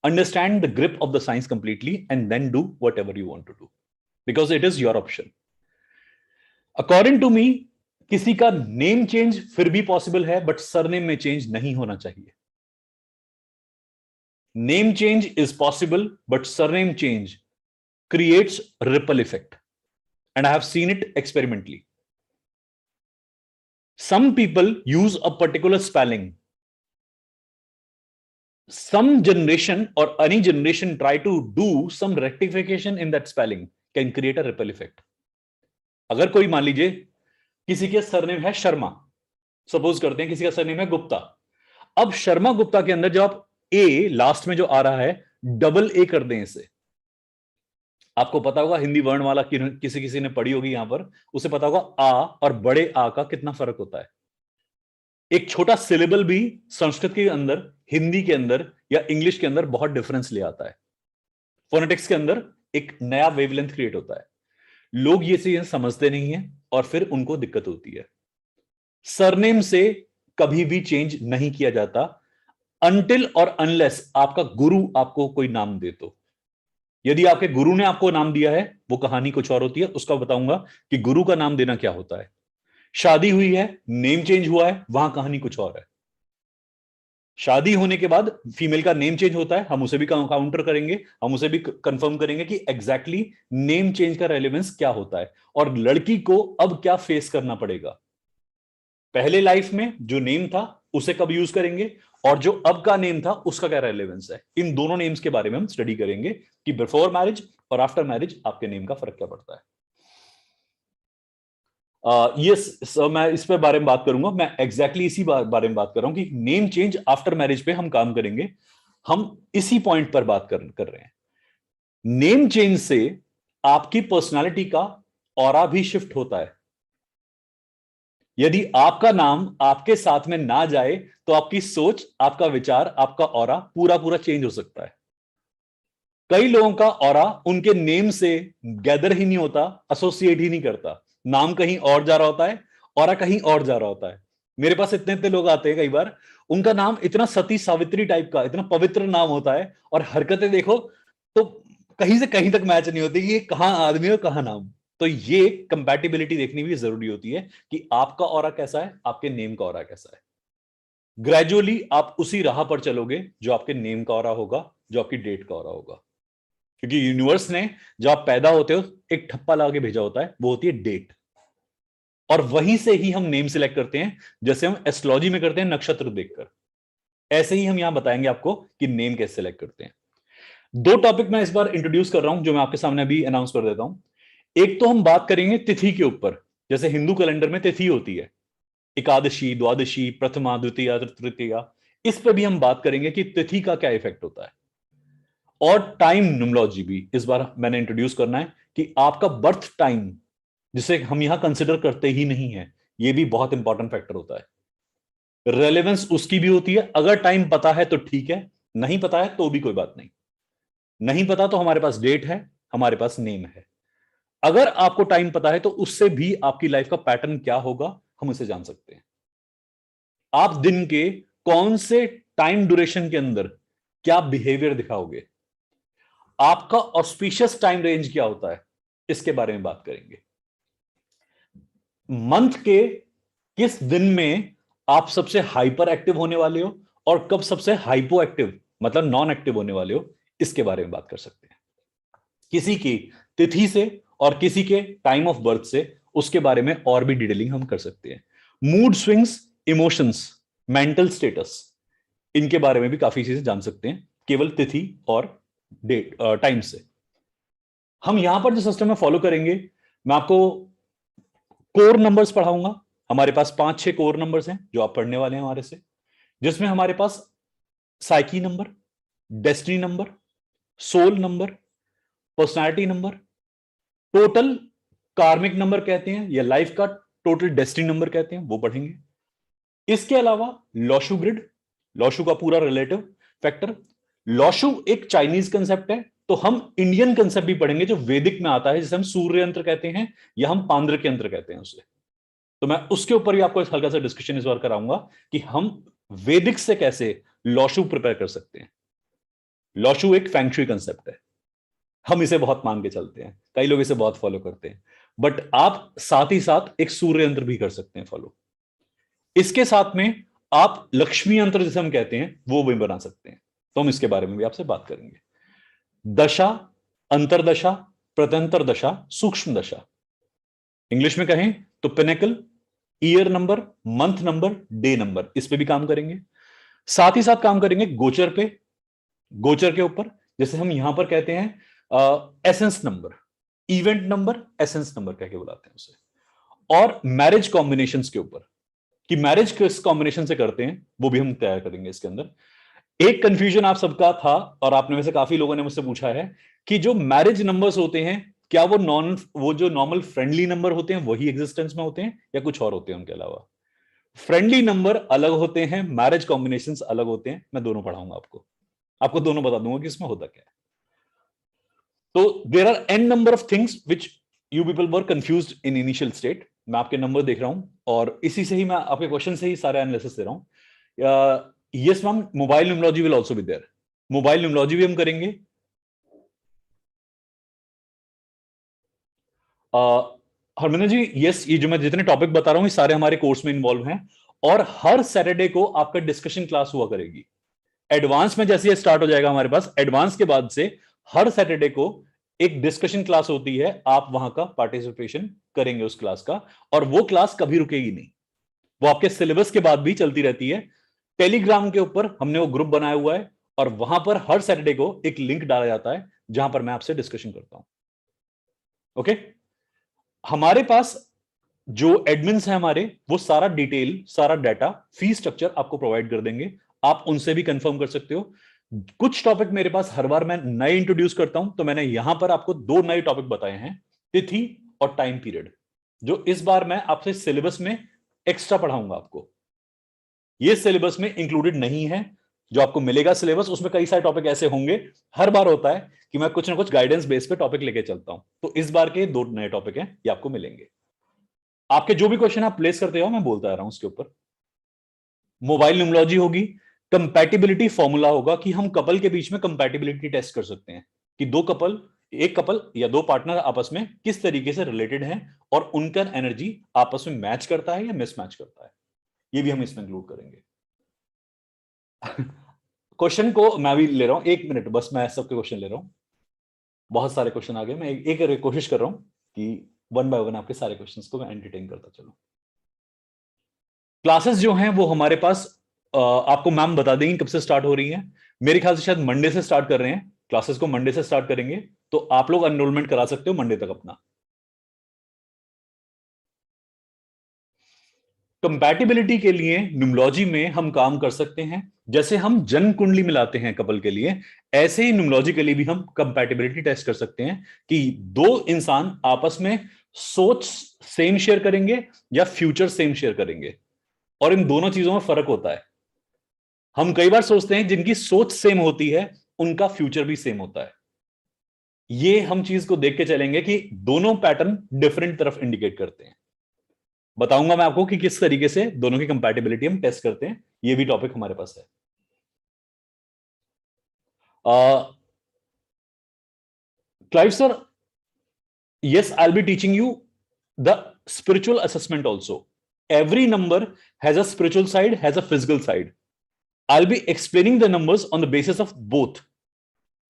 Speaker 1: understand the grip of the science completely, and then do whatever you want to do because it is your option. According to me, किसी का name change फिर भी possible है, but surname में change नहीं होना चाहिए। Name change is possible, but surname change creates ripple effect, and I have seen it experimentally. Some people use a particular spelling. Some generation or any generation try to do some rectification in that spelling, can create a ripple effect. अगर कोई मान लीजिए किसी के surname है Sharma, suppose करते हैं किसी का सरनेम है गुप्ता, अब शर्मा गुप्ता के अंदर जब आप ए लास्ट में जो आ रहा है, डबल ए कर दें इसे। आपको पता होगा हिंदी वर्णमाला किसी किसी ने पढ़ी होगी, यहां पर उसे पता होगा आ और बड़े आ का कितना फर्क होता है। एक छोटा सिलेबल भी संस्कृत के अंदर, हिंदी के अंदर या इंग्लिश के अंदर बहुत डिफरेंस ले आता है। फोनेटिक्स के अंदर एक नया वेवलेंथ क्रिएट होता है। लोग ये चीजें समझते नहीं है और फिर उनको दिक्कत होती है। सरनेम से कभी भी चेंज नहीं किया जाता अनटिल और अनलेस आपका गुरु आपको कोई नाम दे तो। यदि आपके गुरु ने आपको नाम दिया है, वो कहानी कुछ और होती है, उसका बताऊंगा कि गुरु का नाम देना क्या होता है। शादी हुई है, नेम चेंज हुआ है, वहां कहानी कुछ और है। शादी होने के बाद फीमेल का नेम चेंज होता है, हम उसे भी काउंटर करेंगे, हम उसे भी कंफर्म करेंगे कि एग्जैक्टली नेम चेंज का रेलेवेंस क्या होता है और लड़की को अब क्या फेस करना पड़ेगा। पहले लाइफ में जो नेम था उसे कब यूज करेंगे और जो अब का नेम था उसका क्या रेलेवेंस है। इन दोनों नेम्स के बारे में हम स्टडी करेंगे कि बिफोर मैरिज और आफ्टर मैरिज आपके नेम का फर्क क्या पड़ता है। यस सर, मैं इस पे बारे में बात करूंगा। मैं एग्जैक्टली इसी बारे में बात कर रहा हूं कि नेम चेंज आफ्टर मैरिज पे हम काम करेंगे। हम इसी पॉइंट पर बात कर रहे हैं। नेम चेंज से आपकी पर्सनालिटी का ऑरा भी शिफ्ट होता है। यदि आपका नाम आपके साथ में ना जाए तो आपकी सोच, आपका विचार, आपका ऑरा पूरा पूरा चेंज हो सकता है। कई लोगों का ऑरा उनके नेम से गैदर ही नहीं होता, एसोसिएट ही नहीं करता। नाम कहीं और जा रहा होता है, ऑरा कहीं और जा रहा होता है। मेरे पास इतने इतने लोग आते हैं कई बार, उनका नाम इतना सती सावित्री टाइप का, इतना पवित्र नाम होता है, और हरकतें देखो तो कहीं से कहीं तक मैच नहीं होती कि ये कहां आदमी और कहां नाम। तो ये कंपैटिबिलिटी देखनी भी जरूरी होती है कि आपका ऑरा कैसा है, आपके नेम का ऑरा कैसा है। ग्रेजुअली आप उसी राह पर चलोगे जो आपके नेम का ऑरा होगा, जो आपकी डेट का ऑरा होगा। क्योंकि यूनिवर्स ने जब आप पैदा होते हो एक ठप्पा लगा के भेजा होता है, वो होती है डेट। और वहीं से ही हम नेम सिलेक्ट करते हैं, जैसे हम एस्ट्रोलॉजी में करते हैं नक्षत्र देखकर। ऐसे ही हम यहां बताएंगे आपको कि नेम कैसे सिलेक्ट करते हैं। दो टॉपिक मैं इस बार इंट्रोड्यूस कर रहा हूं, जो मैं आपके सामने अभी अनाउंस कर देता हूं। एक तो हम बात करेंगे तिथि के ऊपर। जैसे हिंदू कैलेंडर में तिथि होती है, एकादशी, द्वादशी, प्रथमा, द्वितीया, तृतीया। इस पर भी हम बात करेंगे कि तिथि का क्या इफेक्ट होता है। और टाइम न्यूमरोलॉजी भी इस बार मैंने इंट्रोड्यूस करना है कि आपका बर्थ टाइम, जिसे हम यहां कंसिडर करते ही नहीं है, यह भी बहुत इंपॉर्टेंट फैक्टर होता है। रेलेवेंस उसकी भी होती है। अगर टाइम पता है तो ठीक है, नहीं पता है तो भी कोई बात नहीं। नहीं पता तो हमारे पास डेट है, हमारे पास नेम है। अगर आपको टाइम पता है तो उससे भी आपकी लाइफ का पैटर्न क्या होगा हम उसे जान सकते हैं। आप दिन के कौन से टाइम ड्यूरेशन के अंदर क्या बिहेवियर दिखाओगे, आपका ऑस्पिशियस टाइम रेंज क्या होता है, इसके बारे में बात करेंगे। मंथ के किस दिन में आप सबसे हाइपर एक्टिव होने वाले हो और कब सबसे हाइपो एक्टिव, मतलब नॉन एक्टिव होने वाले हो, इसके बारे में बात कर सकते हैं। किसी की तिथि से और किसी के टाइम ऑफ बर्थ से, उसके बारे में और भी डिटेलिंग हम कर सकते हैं। Mood swings, emotions, mental status, इनके बारे में भी काफी चीजें जान सकते हैं केवल तिथि और डेट टाइम से। हम यहां पर जो सिस्टम में फॉलो करेंगे, मैं आपको कोर नंबर्स पढ़ाऊंगा। हमारे पास 5-6 कोर नंबर्स हैं जो आप पढ़ने वाले हैं हमारे से, जिसमें हमारे पास psychic number, destiny number, soul number, personality number, total karmic number कहते हैं या लाइफ का टोटल डेस्टिनी नंबर कहते हैं, वो पढ़ेंगे। इसके अलावा लॉशु ग्रिड, लॉशु का पूरा रिलेटिव फैक्टर। लॉशु एक चाइनीज कंसेप्ट है, तो हम इंडियन कंसेप्ट भी पढ़ेंगे जो वैदिक में आता है, जिसे हम सूर्य यंत्र कहते हैं या हम पांद्र के यंत्र कहते हैं उसे। तो मैं उसके ऊपर ही आपको हल्का सा डिस्कशन इस बार कराऊंगा कि हम वैदिक से कैसे लॉशु प्रिपेयर कर सकते हैं। लॉशु एक फैंग कंसेप्ट है, हम इसे बहुत मान के चलते हैं, कई लोग इसे बहुत फॉलो करते हैं, बट आप साथ ही साथ एक सूर्य यंत्र भी कर सकते हैं फॉलो। इसके साथ में आप लक्ष्मी यंत्र जिसे हम कहते हैं वो भी बना सकते हैं। तो हम इसके बारे में भी आपसे बात करेंगे। दशा, अंतरदशा, प्रत्यंतर दशा, सूक्ष्म दशा, इंग्लिश में कहें तो pinnacle, year number, month number, day number, इस पे भी काम करेंगे। साथ ही साथ काम करेंगे गोचर पे, गोचर के ऊपर, जैसे हम यहां पर कहते हैं essence number, event number, essence number कह के बुलाते हैं उसे। और मैरिज कॉम्बिनेशंस के ऊपर कि मैरिज किस कॉम्बिनेशन से करते हैं, वो भी हम तैयार करेंगे इसके अंदर। एक कंफ्यूजन आप सबका था और आपने में से काफी लोगों ने मुझसे पूछा है कि जो मैरिज नंबर्स होते हैं, क्या वो जो नॉर्मल फ्रेंडली नंबर होते हैं वही एग्जिस्टेंस में होते हैं या कुछ और होते हैं उनके अलावा। फ्रेंडली नंबर अलग होते हैं, मैरिज कॉम्बिनेशंस अलग होते हैं। मैं दोनों पढ़ाऊंगा आपको, आपको दोनों बता दूंगा कि इसमें होता क्या है। तो there are n number of things which you people were confused in initial state. मैं आपके नंबर देख रहा हूं और इसी से ही मैं आपके क्वेश्चन से ही सारे एनालिसिस दे रहा हूं। Yes ma'am, mobile numerology will also be there. Mobile numerology भी हम करेंगे। हरमिंदर जी, यस, ये जो मैं जितने टॉपिक बता रहा हूं ये सारे हमारे कोर्स में इन्वॉल्व हैं। और हर सैटरडे को आपका डिस्कशन क्लास हुआ करेगी। एडवांस में जैसे ये स्टार्ट हो जाएगा हमारे पास, एडवांस के बाद से हर सैटरडे को एक डिस्कशन क्लास होती है, आप वहां का पार्टिसिपेशन करेंगे उस क्लास का। और वो क्लास कभी रुकेगी नहीं, वो आपके सिलेबस के बाद भी चलती रहती है। टेलीग्राम के ऊपर हमने वो ग्रुप बनाया हुआ है और वहां पर हर सैटरडे को एक लिंक डाला जाता है जहां पर मैं आपसे डिस्कशन करता हूं। ओके, हमारे पास जो एडमिन्स हैं हमारे, वो सारा डिटेल, सारा डाटा, फी स्ट्रक्चर आपको प्रोवाइड कर देंगे। आप उनसे भी कंफर्म कर सकते हो। कुछ टॉपिक मेरे पास हर बार मैं नए इंट्रोड्यूस करता हूं, तो मैंने यहां पर आपको 2 नए टॉपिक बताए हैं, तिथि और टाइम पीरियड, जो इस बार मैं आपसे सिलेबस में एक्स्ट्रा पढ़ाऊंगा आपको। ये सिलेबस में इंक्लूडेड नहीं है। जो आपको मिलेगा सिलेबस, उसमें कई सारे टॉपिक ऐसे होंगे, हर बार होता है कि मैं कुछ ना कुछ गाइडेंस बेस पे टॉपिक लेके चलता हूं, तो इस बार के 2 नए टॉपिक हैं, ये आपको मिलेंगे। आपके जो भी क्वेश्चन आप प्लेस करते हो मैं बोलता आ रहा हूं उसके ऊपर। मोबाइल न्यूमरोलॉजी होगी, कंपैटिबिलिटी फॉर्मूला होगा कि हम कपल के बीच में कंपैटिबिलिटी टेस्ट कर सकते हैं कि एक कपल या 2 पार्टनर आपस में किस तरीके से रिलेटेड हैं और उनका एनर्जी आपस में मैच करता है या मिसमैच करता है, ये भी हम इसमें इंक्लूड करेंगे। क्वेश्चन को मैं भी ले रहा हूं, 1 मिनट बस, मैं सबके क्वेश्चन ले रहा हूं। बहुत सारे क्वेश्चन आ गए, मैं एक कोशिश कर रहा हूं कि 1 बाय 1 आपके सारे क्वेश्चंस को मैं एंटरटेन करता चलूं। क्लासेस जो हैं वो हमारे पास आपको मैम बता देंगी कब से स्टार्ट हो रही हैं। मेरे ख्याल से शायद मंडे से स्टार्ट कर रहे हैं, क्लासेस को मंडे से स्टार्ट करेंगे, तो आप लोग एनरोलमेंट करा सकते हो मंडे तक अपना। कंपैटिबिलिटी के लिए न्यूमरोलॉजी में हम काम कर सकते हैं, जैसे हम जन्म कुंडली मिलाते हैं कपल के लिए, ऐसे ही न्यूमरोलॉजी के लिए भी हम कंपैटिबिलिटी टेस्ट कर सकते हैं कि 2 इंसान आपस में सोच सेम शेयर करेंगे या फ्यूचर सेम शेयर करेंगे, और इन दोनों चीजों में फर्क होता है। हम कई बार सोचते हैं जिनकी सोच सेम होती है उनका फ्यूचर भी सेम होता है। ये हम चीज को देख के चलेंगे कि दोनों पैटर्न डिफरेंट तरफ इंडिकेट करते हैं। बताऊंगा मैं आपको कि किस तरीके से दोनों की कंपैटिबिलिटी हम टेस्ट करते हैं, ये भी टॉपिक हमारे पास है। Clive sir, yes, I'll be teaching you the spiritual assessment also. Every number has a spiritual side, has a physical side. I'll be explaining the numbers on the basis of both.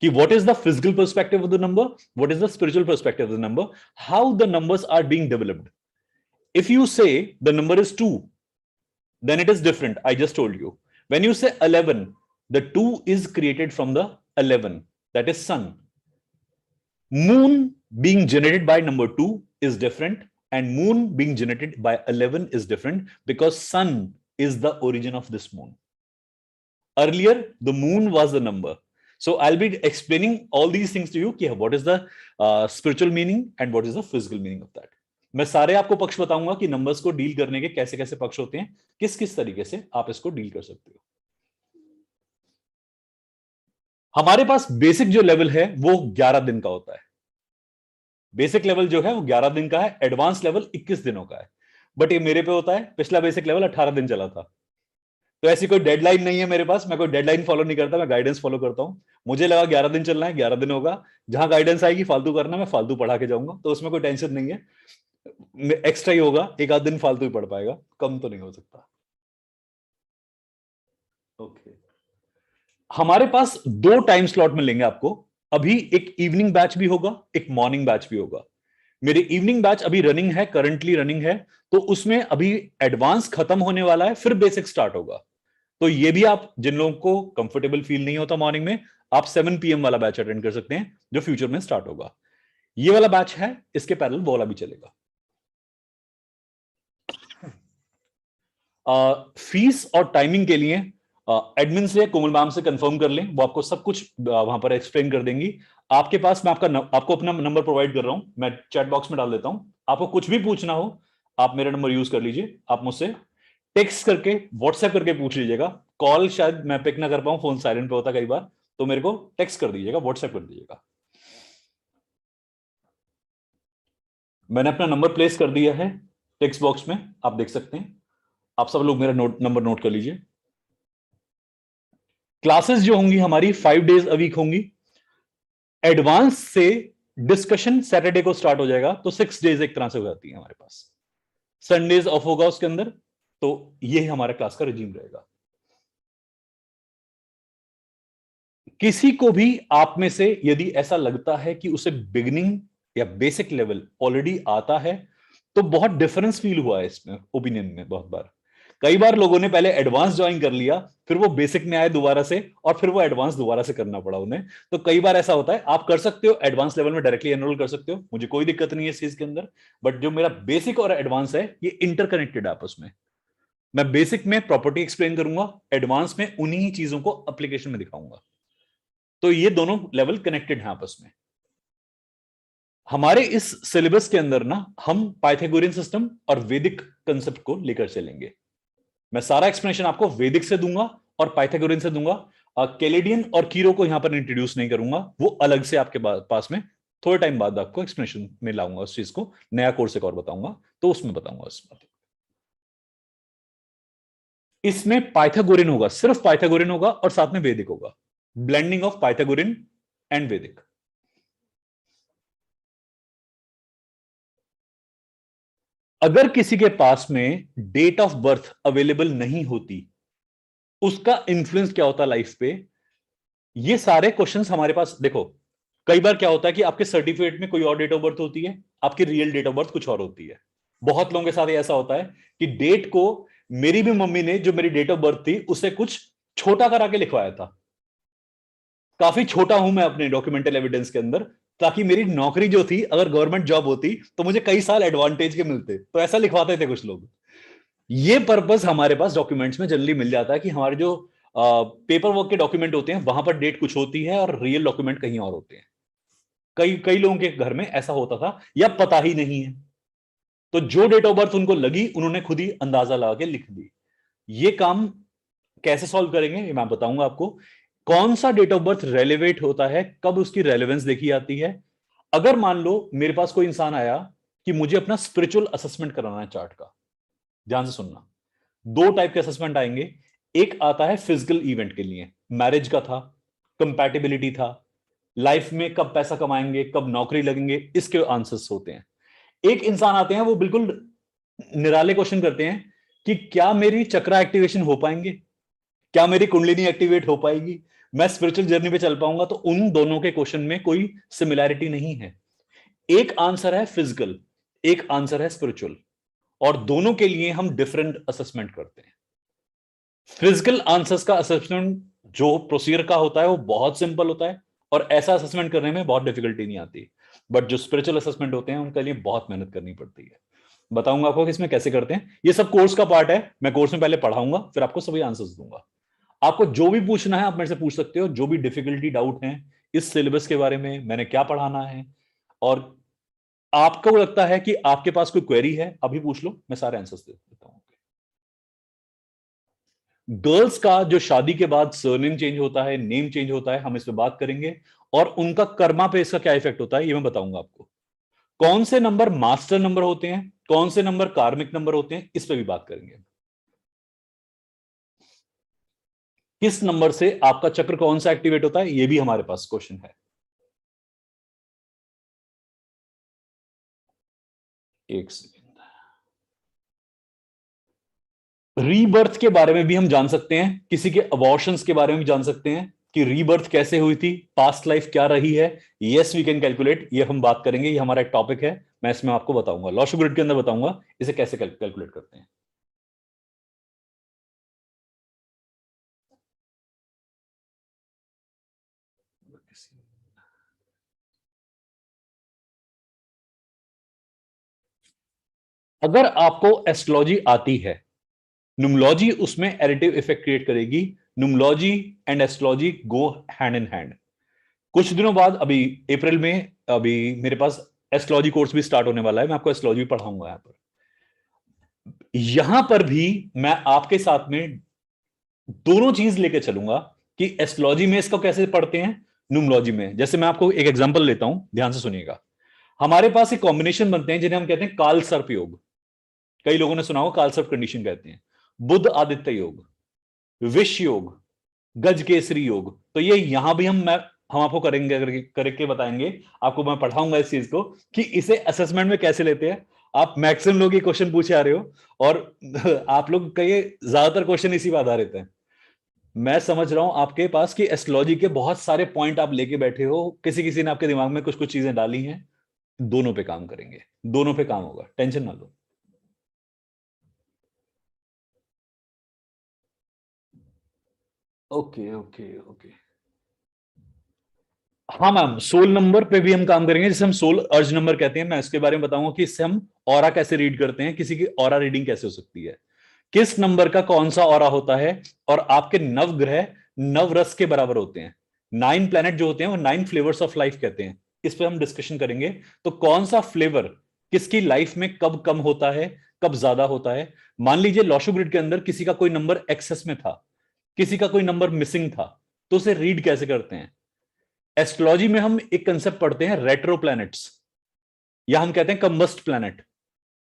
Speaker 1: कि what is the physical perspective of the number, what is the spiritual perspective of the number, how the numbers are being developed. If you say the number is 2, then it is different. I just told you. When you say 11, the 2 is created from the 11, that is sun. Moon being generated by number 2 is different, and moon being generated by 11 is different, because sun is the origin of this moon. Earlier the moon was the number. So I'll be explaining all these things to you कि what is the spiritual meaning and what is the physical meaning of that. मैं सारे आपको पक्ष बताऊंगा कि numbers को deal करने के कैसे कैसे पक्ष होते हैं, किस किस तरीके से आप इसको डील कर सकते हो। हमारे पास बेसिक जो लेवल है वो 11 दिन का होता है। बेसिक लेवल जो है वो 11 दिन का है, एडवांस लेवल 21 दिनों का है। बट ये मेरे पे होता है, पिछला बेसिक लेवल 18 दिन चला था, तो ऐसी कोई डेडलाइन नहीं है मेरे पास, मैं कोई डेडलाइन फॉलो नहीं करता, मैं गाइडेंस फॉलो करता हूं। मुझे लगा 11 दिन चलना है, 11 दिन होगा, जहां गाइडेंस आएगी फालतू करना, मैं फालतू पढ़ा के जाऊंगा, तो उसमें कोई टेंशन नहीं है। एक्स्ट्रा ही होगा, एक आध दिन फालतू ही पढ़ पाएगा, कम तो नहीं हो सकता। ओके, हमारे पास 2 टाइम स्लॉट मिलेंगे आपको अभी, एक इवनिंग बैच भी होगा, एक मॉर्निंग बैच भी होगा। मेरी इवनिंग बैच अभी रनिंग है, करंटली रनिंग है, तो उसमें अभी एडवांस खत्म होने वाला है, फिर बेसिक स्टार्ट होगा। तो ये भी आप, जिन लोगों को कंफर्टेबल फील नहीं होता मॉर्निंग में, आप 7 PM वाला बैच अटेंड कर सकते हैं, जो फ्यूचर में स्टार्ट होगा। ये वाला बैच है, इसके पैरेलल वो वाला भी चलेगा। फीस और टाइमिंग के लिए एडमिन से, कोमल मैम से कंफर्म कर लें, वो आपको सब कुछ वहां पर एक्सप्लेन कर देंगी। आपके पास मैं आपको अपना नंबर प्रोवाइड कर रहा हूं, मैं चैट बॉक्स में डाल देता हूं। आपको कुछ भी पूछना हो आप मेरा नंबर यूज कर लीजिए, आप मुझसे टेक्स्ट करके, व्हाट्सएप करके पूछ लीजिएगा। कॉल शायद मैं पिक ना कर पाऊं, फोन साइलेंट पे होता कई बार, तो मेरे को टेक्स्ट कर दीजिएगा, व्हाट्सएप कर दीजिएगा। मैंने अपना नंबर प्लेस कर दिया है टेक्स्ट बॉक्स में, आप देख सकते हैं। आप सब लोग मेरा नंबर नोट कर लीजिए। क्लासेस जो होंगी हमारी 5 डेज अ वीक होंगी। एडवांस से डिस्कशन सैटरडे को स्टार्ट हो जाएगा, तो 6 डेज एक तरह से हो जाती है हमारे पास। संडेज ऑफ होगा उसके अंदर, तो ये हमारा क्लास का रिजीम रहेगा। किसी को भी आप में से यदि ऐसा लगता है कि उसे बिगिनिंग या बेसिक लेवल ऑलरेडी आता है, तो बहुत डिफरेंस फील हुआ है इसमें ओपिनियन में बहुत बार, कई बार लोगों ने पहले एडवांस ज्वाइन कर लिया, फिर वो बेसिक में आए दोबारा से, और फिर वो एडवांस दोबारा से करना पड़ा उन्हें। तो कई बार ऐसा होता है। आप कर सकते हो एडवांस लेवल में डायरेक्टली एनरोल कर सकते हो, मुझे कोई दिक्कत नहीं है इस चीज के अंदर। बट जो मेरा बेसिक और एडवांस है ये इंटरकनेक्टेड है आपस में। मैं बेसिक में प्रॉपर्टी एक्सप्लेन करूंगा, एडवांस में उन्हीं चीजों को एप्लीकेशन में दिखाऊंगा। तो ये दोनों लेवल कनेक्टेड हैं आपस में। हमारे इस सिलेबस के अंदर ना हम पाइथागोरियन सिस्टम और वैदिक कंसेप्ट को लेकर चलेंगे। मैं सारा एक्सप्लेनेशन आपको वैदिक से दूंगा और पाइथागोरियन से दूंगा। कैलेडियन और कीरो को यहां पर इंट्रोड्यूस नहीं करूंगा, वो अलग से आपके पास में थोड़े टाइम बाद आपको एक्सप्लेनेशन में लाऊंगा उस चीज को। नया कोर्स एक और बताऊंगा तो उसमें बताऊंगा इस बात। इसमें पाइथागोरियन होगा, सिर्फ पाइथागोरियन होगा और साथ में वैदिक होगा। ब्लेंडिंग ऑफ पाइथागोरियन एंड वैदिक। अगर किसी के पास में डेट ऑफ बर्थ अवेलेबल नहीं होती, उसका इंफ्लुएंस क्या होता लाइफ पे, ये सारे क्वेश्चंस हमारे पास देखो। कई बार क्या होता है कि आपके सर्टिफिकेट में कोई और डेट ऑफ बर्थ होती है, आपकी रियल डेट ऑफ बर्थ कुछ और होती है। बहुत लोगों के साथ ऐसा होता है कि डेट को, मेरी भी मम्मी ने जो मेरी डेट ऑफ बर्थ थी उसे कुछ छोटा करा के लिखवाया था। काफी छोटा हूं मैं अपने डॉक्यूमेंटल एविडेंस के अंदर, ताकि मेरी नौकरी जो थी अगर गवर्नमेंट जॉब होती तो मुझे कई साल एडवांटेज के मिलते, तो ऐसा लिखवाते थे कुछ लोग। ये पर्पस हमारे पास डॉक्यूमेंट्स में जनरली मिल जाता है कि हमारे जो पेपर वर्क के डॉक्यूमेंट होते हैं वहां पर डेट कुछ होती है और रियल डॉक्यूमेंट कहीं और होते हैं। कई कई लोगों के घर में ऐसा होता था या पता ही नहीं है, तो जो डेट ऑफ बर्थ उनको लगी उन्होंने खुद ही अंदाजा लगा के लिख दी। ये काम कैसे सॉल्व करेंगे ये मैं बताऊंगा आपको। कौन सा डेट ऑफ बर्थ रेलेवेंट होता है, कब उसकी रेलेवेंस देखी जाती है। अगर मान लो मेरे पास कोई इंसान आया कि मुझे अपना स्पिरिचुअल असेसमेंट कराना है चार्ट का, ध्यान से सुनना। दो टाइप के असेसमेंट आएंगे। एक आता है फिजिकल इवेंट के लिए, मैरिज का था, कंपैटिबिलिटी था, लाइफ में कब पैसा कमाएंगे, कब नौकरी लगेंगे, इसके आंसर्स होते हैं। एक इंसान आते हैं वो बिल्कुल निराले क्वेश्चन करते हैं कि क्या मेरी चक्रा एक्टिवेशन हो पाएंगे, क्या मेरी कुंडलिनी एक्टिवेट हो पाएगी, मैं स्पिरिचुअल जर्नी पे चल पाऊंगा। तो उन दोनों के क्वेश्चन में कोई सिमिलैरिटी नहीं है। एक आंसर है फिजिकल, एक आंसर है स्पिरिचुअल, और दोनों के लिए हम डिफरेंट असेसमेंट करते हैं। फिजिकल आंसर्स का असेसमेंट जो प्रोसीजर का होता है वो बहुत सिंपल होता है, और ऐसा असेसमेंट करने में बहुत डिफिकल्टी नहीं आती। बट जो स्पिरिचुअल असेसमेंट होते हैं उनके लिए बहुत मेहनत करनी पड़ती है। बताऊंगा आपको कि इसमें कैसे करते हैं। ये सब कोर्स का पार्ट है, मैं कोर्स में पहले पढ़ाऊंगा फिर आपको सभी आंसर्स दूंगा। आपको जो भी पूछना है आप मेरे से पूछ सकते हो, जो भी डिफिकल्टी डाउट है इस सिलेबस के बारे में, मैंने क्या पढ़ाना है, और आपको लगता है कि आपके पास कोई क्वेरी है अभी पूछ लो, मैं सारे आंसर्स दे देता हूं। गर्ल्स का जो शादी के बाद सरनेम चेंज होता है, नेम चेंज होता है, हम इस पे बात करेंगे। और उनका कर्मा पे इसका क्या इफेक्ट होता है ये मैं बताऊंगा आपको। कौन से नंबर मास्टर नंबर होते हैं, कौन से नंबर कार्मिक नंबर होते हैं, इस पे भी बात करेंगे। किस नंबर से आपका चक्र कौन सा एक्टिवेट होता है ये भी हमारे पास क्वेश्चन है। एक सेकेंड। रीबर्थ के बारे में भी हम जान सकते हैं, किसी के अबॉर्शंस के बारे में भी जान सकते हैं कि रीबर्थ कैसे हुई थी, पास्ट लाइफ क्या रही है। यस वी कैन कैलकुलेट, ये हम बात करेंगे, ये हमारा एक टॉपिक है। मैं इसमें आपको बताऊंगा, लॉ ऑफ ग्रिड के अंदर बताऊंगा इसे कैसे कैलकुलेट करते हैं। अगर आपको एस्ट्रोलॉजी आती है, न्यूमलॉजी उसमें एडिटिव इफेक्ट क्रिएट करेगी। Numerology and astrology go hand in hand. कुछ दिनों बाद अभी अप्रैल में अभी मेरे पास एस्ट्रोलॉजी कोर्स भी स्टार्ट होने वाला है, मैं आपको एस्ट्रोलॉजी पढ़ाऊंगा यहां पर। यहां पर भी मैं आपके साथ में दोनों चीज लेके चलूंगा कि एस्ट्रोलॉजी में इसको कैसे पढ़ते हैं, न्यूमलॉजी में। जैसे मैं आपको एक एग्जांपल लेता हूं, ध्यान से सुनिएगा। हमारे पास एक कॉम्बिनेशन बनते हैं जिन्हें हम कहते हैं काल सर्प योग। कई लोगों ने सुना होगा, काल सर्प कंडीशन कहते हैं। बुध आदित्य योग, विष योग, गज केसरी योग। तो ये यहां भी हम आपको करेंगे, करके बताएंगे। आपको मैं पढ़ाऊंगा इस चीज को कि इसे असेसमेंट में कैसे लेते हैं। आप मैक्सिमम लोग ये क्वेश्चन पूछे आ रहे हो, और आप लोग का ये ज्यादातर क्वेश्चन इसी पर आधारित है। मैं समझ रहा हूं आपके पास कि एस्ट्रोलॉजी के बहुत सारे पॉइंट आप लेके बैठे हो, किसी किसी ने आपके दिमाग में कुछ कुछ चीजें डाली हैं। दोनों पे काम करेंगे, दोनों पे काम होगा, टेंशन ना लो। Okay okay okay. हाँ मैम, सोल नंबर पे भी हम काम करेंगे, जिसे हम सोल अर्ज नंबर कहते हैं। मैं इसके बारे में बताऊंगा कि इससे हम ऑरा कैसे रीड करते हैं, किसी की ऑरा रीडिंग कैसे हो सकती है, किस नंबर का कौन सा ऑरा होता है, और आपके नव ग्रह नव रस के बराबर होते हैं। 9 प्लैनेट जो होते हैं वो 9 फ्लेवर्स ऑफ लाइफ कहते हैं। इस पे हम डिस्कशन करेंगे। तो कौन सा फ्लेवर किसकी लाइफ में कब कम होता है, कब ज्यादा होता है। मान लीजिए लॉशो ग्रिड के अंदर किसी का कोई नंबर एक्सेस में था, किसी का कोई नंबर मिसिंग था, तो उसे रीड कैसे करते हैं। एस्ट्रोलॉजी में हम एक कंसेप्ट पढ़ते हैं रेट्रो प्लैनेट्स, या हम कहते हैं कंबस्ट प्लैनेट।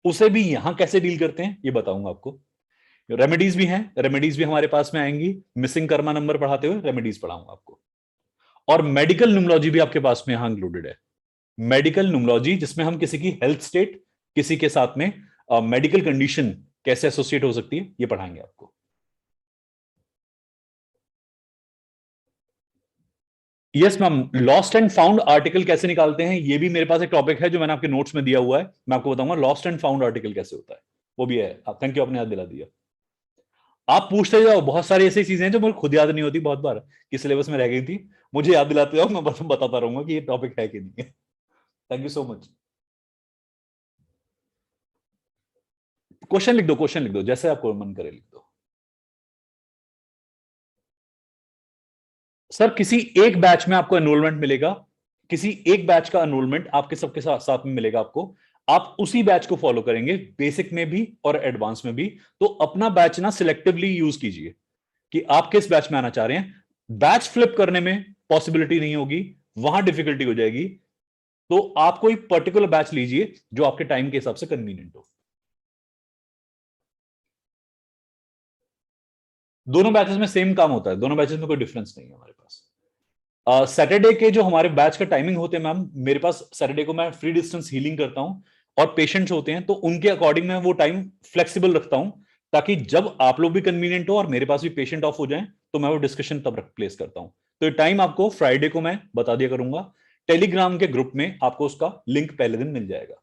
Speaker 1: उसे भी यहां कैसे डील करते हैं ये बताऊंगा आपको। रेमेडीज भी हैं, रेमेडीज भी हमारे पास में आएंगी। मिसिंग कर्मा नंबर पढ़ाते हुए रेमेडीज पढ़ाऊंगा आपको। और मेडिकल न्यूमरोलॉजी भी आपके पास में यहां इंक्लूडेड है। मेडिकल न्यूमरोलॉजी जिसमें हम किसी की हेल्थ स्टेट, किसी के साथ में मेडिकल कंडीशन कैसे एसोसिएट हो सकती है, ये पढ़ाएंगे आपको। Yes ma'am, lost and found article कैसे निकालते हैं, ये भी मेरे पास एक टॉपिक है जो मैंने आपके नोट्स में दिया हुआ है। मैं आपको बताऊंगा लॉस्ट एंड फाउंड आर्टिकल कैसे होता है, वो भी है। थैंक यू, आपने याद दिला दिया। आप पूछते जाओ, बहुत सारी ऐसी चीजें हैं जो मुझे खुद याद नहीं होती, बहुत बार कि सिलेबस में रह गई थी। मुझे याद दिलाते जाओ, मैं बताता रहूंगा कि ये टॉपिक है कि नहीं है। Thank you so much. Question लिख दो, क्वेश्चन लिख दो, जैसे आपको मन करे लिख दो। सर किसी एक बैच में आपको एनरोलमेंट मिलेगा, किसी एक बैच का एनरोलमेंट आपके सबके साथ में मिलेगा आपको। आप उसी बैच को फॉलो करेंगे, बेसिक में भी और एडवांस में भी। तो अपना बैच ना सिलेक्टिवली यूज कीजिए कि आप किस बैच में आना चाह रहे हैं। बैच फ्लिप करने में पॉसिबिलिटी नहीं होगी, वहां डिफिकल्टी हो जाएगी। तो आप कोई पर्टिकुलर बैच लीजिए जो आपके टाइम के हिसाब से कन्वीनियंट हो। दोनों बैचेस में सेम काम होता है, दोनों बैचेस में कोई डिफरेंस नहीं है हमारे पास। सैटरडे के जो हमारे बैच का टाइमिंग होते हैं मैम, मेरे पास सैटरडे को मैं फ्री डिस्टेंस हीलिंग करता हूं, और पेशेंट्स होते हैं तो उनके अकॉर्डिंग मैं वो टाइम फ्लेक्सिबल रखता हूं, ताकि जब आप लोग भी कन्वीनियंट हो और मेरे पास भी पेशेंट ऑफ हो जाए तो मैं वो डिस्कशन तब प्लेस करता हूं। तो ये टाइम आपको फ्राइडे को मैं बता दिया करूंगा। टेलीग्राम के ग्रुप में आपको उसका लिंक पहले दिन मिल जाएगा।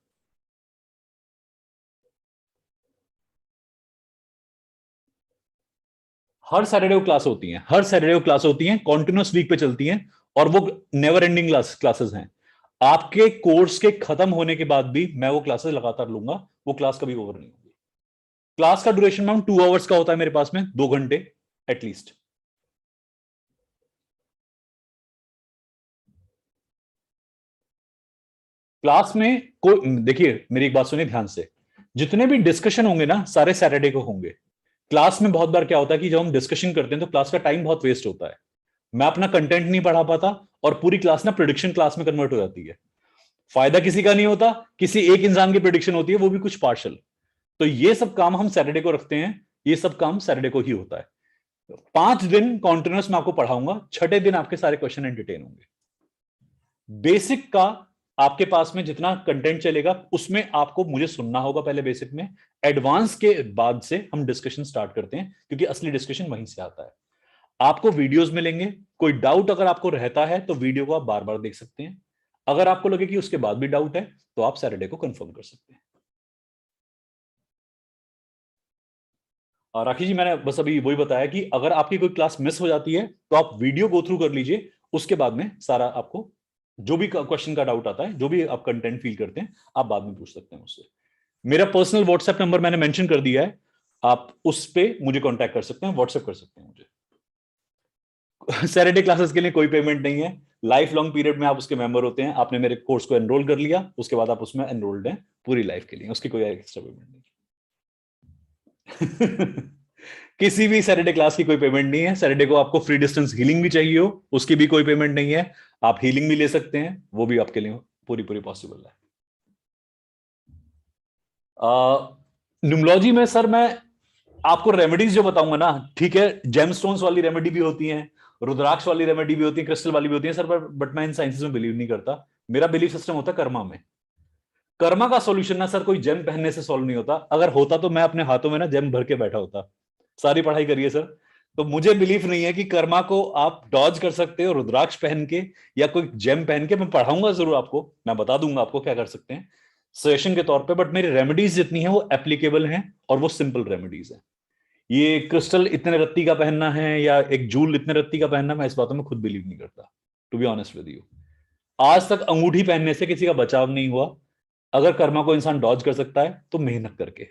Speaker 1: हर सैटरडे को क्लास होती है, हर सैटरडे को क्लास होती है, कॉन्टिन्यूस वीक पे चलती हैं, और वो नेवर एंडिंग क्लासेस हैं। आपके कोर्स के खत्म होने के बाद भी मैं वो क्लासेस लगातार लूंगा, वो क्लास कभी ओवर नहीं होगी। क्लास का ड्यूरेशन मैम 2 आवर्स का होता है मेरे पास में, 2 घंटे एटलीस्ट। क्लास में कोई, देखिए मेरी एक बात सुनिए ध्यान से, जितने भी डिस्कशन होंगे ना सारे सैटरडे को होंगे। क्लास में बहुत बार क्या होता है कि जब हम डिस्कशन करते हैं तो क्लास का टाइम बहुत वेस्ट होता है, मैं अपना कंटेंट नहीं पढ़ा पाता, और पूरी क्लास ना प्रिडिक्शन क्लास में कन्वर्ट हो जाती है। फायदा किसी का नहीं होता, किसी एक इंसान की प्रिडिक्शन होती है, वो भी कुछ पार्शल। तो ये सब काम हम सैटरडे को रखते हैं, ये सब काम सैटरडे को ही होता है। 5 दिन कॉन्टिन्यूस मैं आपको पढ़ाऊंगा, छठे दिन आपके सारे क्वेश्चन एंटरटेन होंगे। बेसिक का आपके पास में जितना कंटेंट चलेगा उसमें आपको मुझे सुनना होगा पहले बेसिक में। एडवांस के बाद से हम डिस्कशन स्टार्ट करते हैं, क्योंकि असली डिस्कशन वहीं से आता है। आपको वीडियोस मिलेंगे, कोई डाउट अगर आपको रहता है तो वीडियो को आप बार बार देख सकते हैं। अगर आपको लगे कि उसके बाद भी डाउट है तो आप सैटरडे को कंफर्म कर सकते हैं। और राखी जी, मैंने बस अभी वही बताया कि अगर आपकी कोई क्लास मिस हो जाती है तो आप वीडियो गो थ्रू कर लीजिए, उसके बाद में सारा आपको जो भी क्वेश्चन का डाउट आता है, जो भी आप कंटेंट फील करते हैं, आप बाद में पूछ सकते हैं मुझसे। मेरा पर्सनल व्हाट्सएप नंबर मैंने मेंशन कर दिया है, आप उस पे मुझे कांटेक्ट कर सकते हैं, व्हाट्सएप कर सकते हैं मुझे। सैटरडे क्लासेस के लिए कोई पेमेंट नहीं है, लाइफ लॉन्ग पीरियड में आप उसके मेंबर होते हैं, आपने मेरे कोर्स को एनरोल कर लिया, उसके बाद आप उसमें एनरोल्ड हैं पूरी लाइफ के लिए, उसकी कोई एक्स्ट्रा पेमेंट नहीं। किसी भी सैटरडे क्लास की कोई पेमेंट नहीं है। सैटरडे को आपको फ्री डिस्टेंस हीलिंग भी चाहिए हो, उसकी भी कोई पेमेंट नहीं है। आप हीलिंग भी ले सकते हैं, वो भी आपके लिए पूरी पूरी पॉसिबल है। न्यूमलॉजी में सर मैं आपको रेमेडीज जो बताऊंगा ना, ठीक है, जेमस्टोन्स वाली रेमेडी भी होती है, रुद्राक्ष वाली रेमेडी भी होती है, क्रिस्टल वाली भी होती है सर, बट मैं इन साइंसेस में बिलीव नहीं करता। मेरा बिलीफ सिस्टम होता है कर्मा में। कर्मा का सॉल्यूशन ना सर कोई जेम पहनने से सॉल्व नहीं होता, अगर होता तो मैं अपने हाथों में ना जेम भर के बैठा होता। सारी पढ़ाई करिए सर। तो मुझे बिलीफ नहीं है कि कर्मा को आप डॉज कर सकते हो रुद्राक्ष पहन के या कोई जेम पहन के। मैं पढ़ाऊंगा जरूर आपको, मैं बता दूंगा आपको क्या कर सकते हैं सजेशन के तौर पे, बट मेरी रेमेडीज जितनी है वो एप्लीकेबल हैं और वो सिंपल रेमेडीज हैं। ये क्रिस्टल इतने रत्ती का पहनना है या एक जूल इतने रत्ती का पहनना, मैं इस बातों में खुद बिलीव नहीं करता, to be honest with you. आज तक अंगूठी पहनने से किसी का बचाव नहीं हुआ। अगर कर्मा को इंसान डॉज कर सकता है तो मेहनत करके।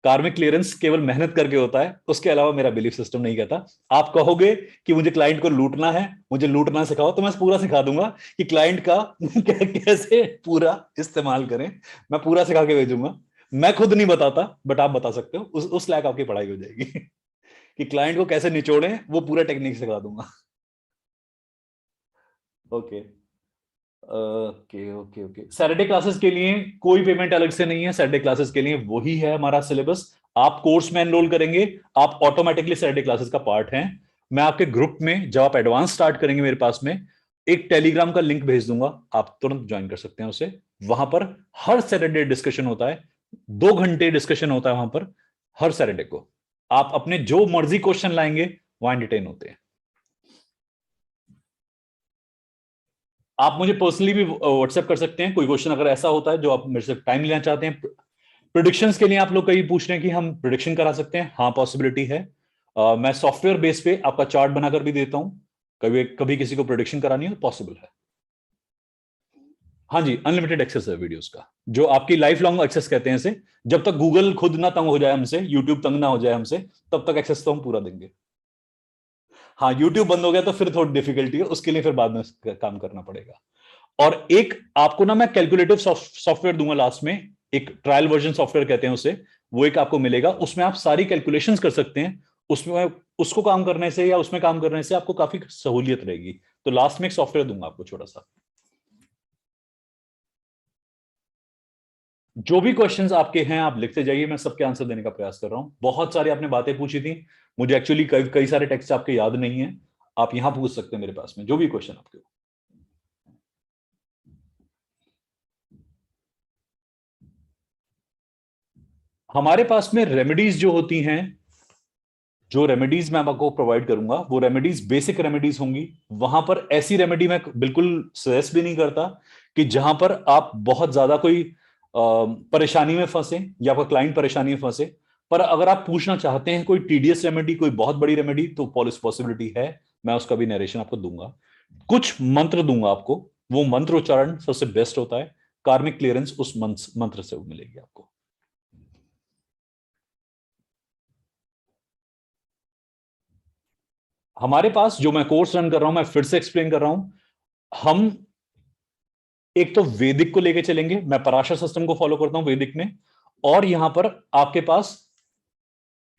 Speaker 1: कार्मिक क्लियरेंस केवल मेहनत करके होता है, उसके अलावा मेरा बिलीफ सिस्टम नहीं कहता। आप कहोगे कि मुझे क्लाइंट को लूटना है, मुझे लूटना सिखाओ, तो मैं पूरा सिखा दूंगा कि क्लाइंट का कैसे पूरा इस्तेमाल करें। मैं पूरा सिखा के भेजूंगा। मैं खुद नहीं बताता, बट आप बता सकते हो, उस लायक आपकी पढ़ाई हो जाएगी कि क्लाइंट को कैसे निचोड़े, वो पूरा टेक्निक सिखा दूंगा। Okay okay okay okay. Saturday classes के लिए कोई पेमेंट अलग से नहीं है। सैटरडे क्लासेस के लिए वही है हमारा सिलेबस। आप कोर्स में एनरोल करेंगे, आप ऑटोमेटिकली सैटरडे क्लासेस का पार्ट हैं। मैं आपके ग्रुप में, जब आप एडवांस स्टार्ट करेंगे मेरे पास में, एक टेलीग्राम का लिंक भेज दूंगा, आप तुरंत ज्वाइन कर सकते हैं उसे। वहां पर हर सैटरडे डिस्कशन होता है, 2 घंटे डिस्कशन होता है वहां पर हर सैटरडे को। आप अपने जो मर्जी क्वेश्चन लाएंगे, वहां डिटेन होते हैं। आप मुझे पर्सनली भी व्हाट्सएप कर सकते हैं, कोई क्वेश्चन अगर ऐसा होता है जो आप मेरे से टाइम लेना चाहते हैं। प्रिडिक्शंस के लिए आप लोग कहीं पूछ रहे हैं कि हम प्रिडिक्शन करा सकते हैं, हाँ पॉसिबिलिटी है। मैं सॉफ्टवेयर बेस पे आपका चार्ट बनाकर भी देता हूं। कभी कभी किसी को प्रिडिक्शन करानी है, पॉसिबल है। हाँ जी, अनलिमिटेड एक्सेस है वीडियोस का, जो आपकी लाइफ लॉन्ग एक्सेस कहते हैं इसे। जब तक गूगल खुद ना तंग हो जाए हमसे, यूट्यूब तंग ना हो जाए हमसे, तब तक एक्सेस तो हम पूरा देंगे। हाँ, यूट्यूब बंद हो गया तो फिर थोड़ी डिफिकल्टी है, उसके लिए फिर बाद में काम करना पड़ेगा। और एक आपको ना मैं कैलकुलेटिव सॉफ्टवेयर दूंगा लास्ट में, एक ट्रायल वर्जन सॉफ्टवेयर कहते हैं उसे, वो एक आपको मिलेगा। उसमें आप सारी कैलकुलेशंस कर सकते हैं। उसमें उसको काम करने से या उसमें काम करने से आपको काफी सहूलियत रहेगी। तो लास्ट में एक सॉफ्टवेयर दूंगा आपको छोटा सा। जो भी क्वेश्चंस आपके हैं आप लिखते जाइए, मैं सबके आंसर देने का प्रयास कर रहा हूं। बहुत सारी आपने बातें पूछी थी, मुझे एक्चुअली कई सारे टेक्स्ट आपके याद नहीं है। आप यहां पूछ सकते हैं मेरे पास में जो भी क्वेश्चन आपके हो। हमारे पास में रेमेडीज जो होती हैं, जो रेमेडीज मैं आपको प्रोवाइड करूंगा, वो रेमेडीज बेसिक रेमेडीज होंगी। वहां पर ऐसी रेमेडी मैं बिल्कुल सजेस्ट भी नहीं करता कि जहां पर आप बहुत ज्यादा कोई परेशानी में फंसे या आपका क्लाइंट परेशानी में फंसे। पर अगर आप पूछना चाहते हैं कोई टीडीएस रेमेडी, कोई बहुत बड़ी रेमेडी, तो पॉसिबिलिटी है, मैं उसका भी नरेशन आपको दूंगा। कुछ मंत्र दूंगा आपको, वो मंत्र उच्चारण सबसे बेस्ट होता है। कार्मिक क्लियरेंस उस मंत्र से मिलेगी आपको। हमारे पास जो मैं कोर्स रन कर रहा हूं, मैं फिर से एक्सप्लेन कर रहा हूं, हम एक तो वैदिक को लेके चलेंगे। मैं पराशर सिस्टम को फॉलो करता हूं वैदिक में। और यहां पर आपके पास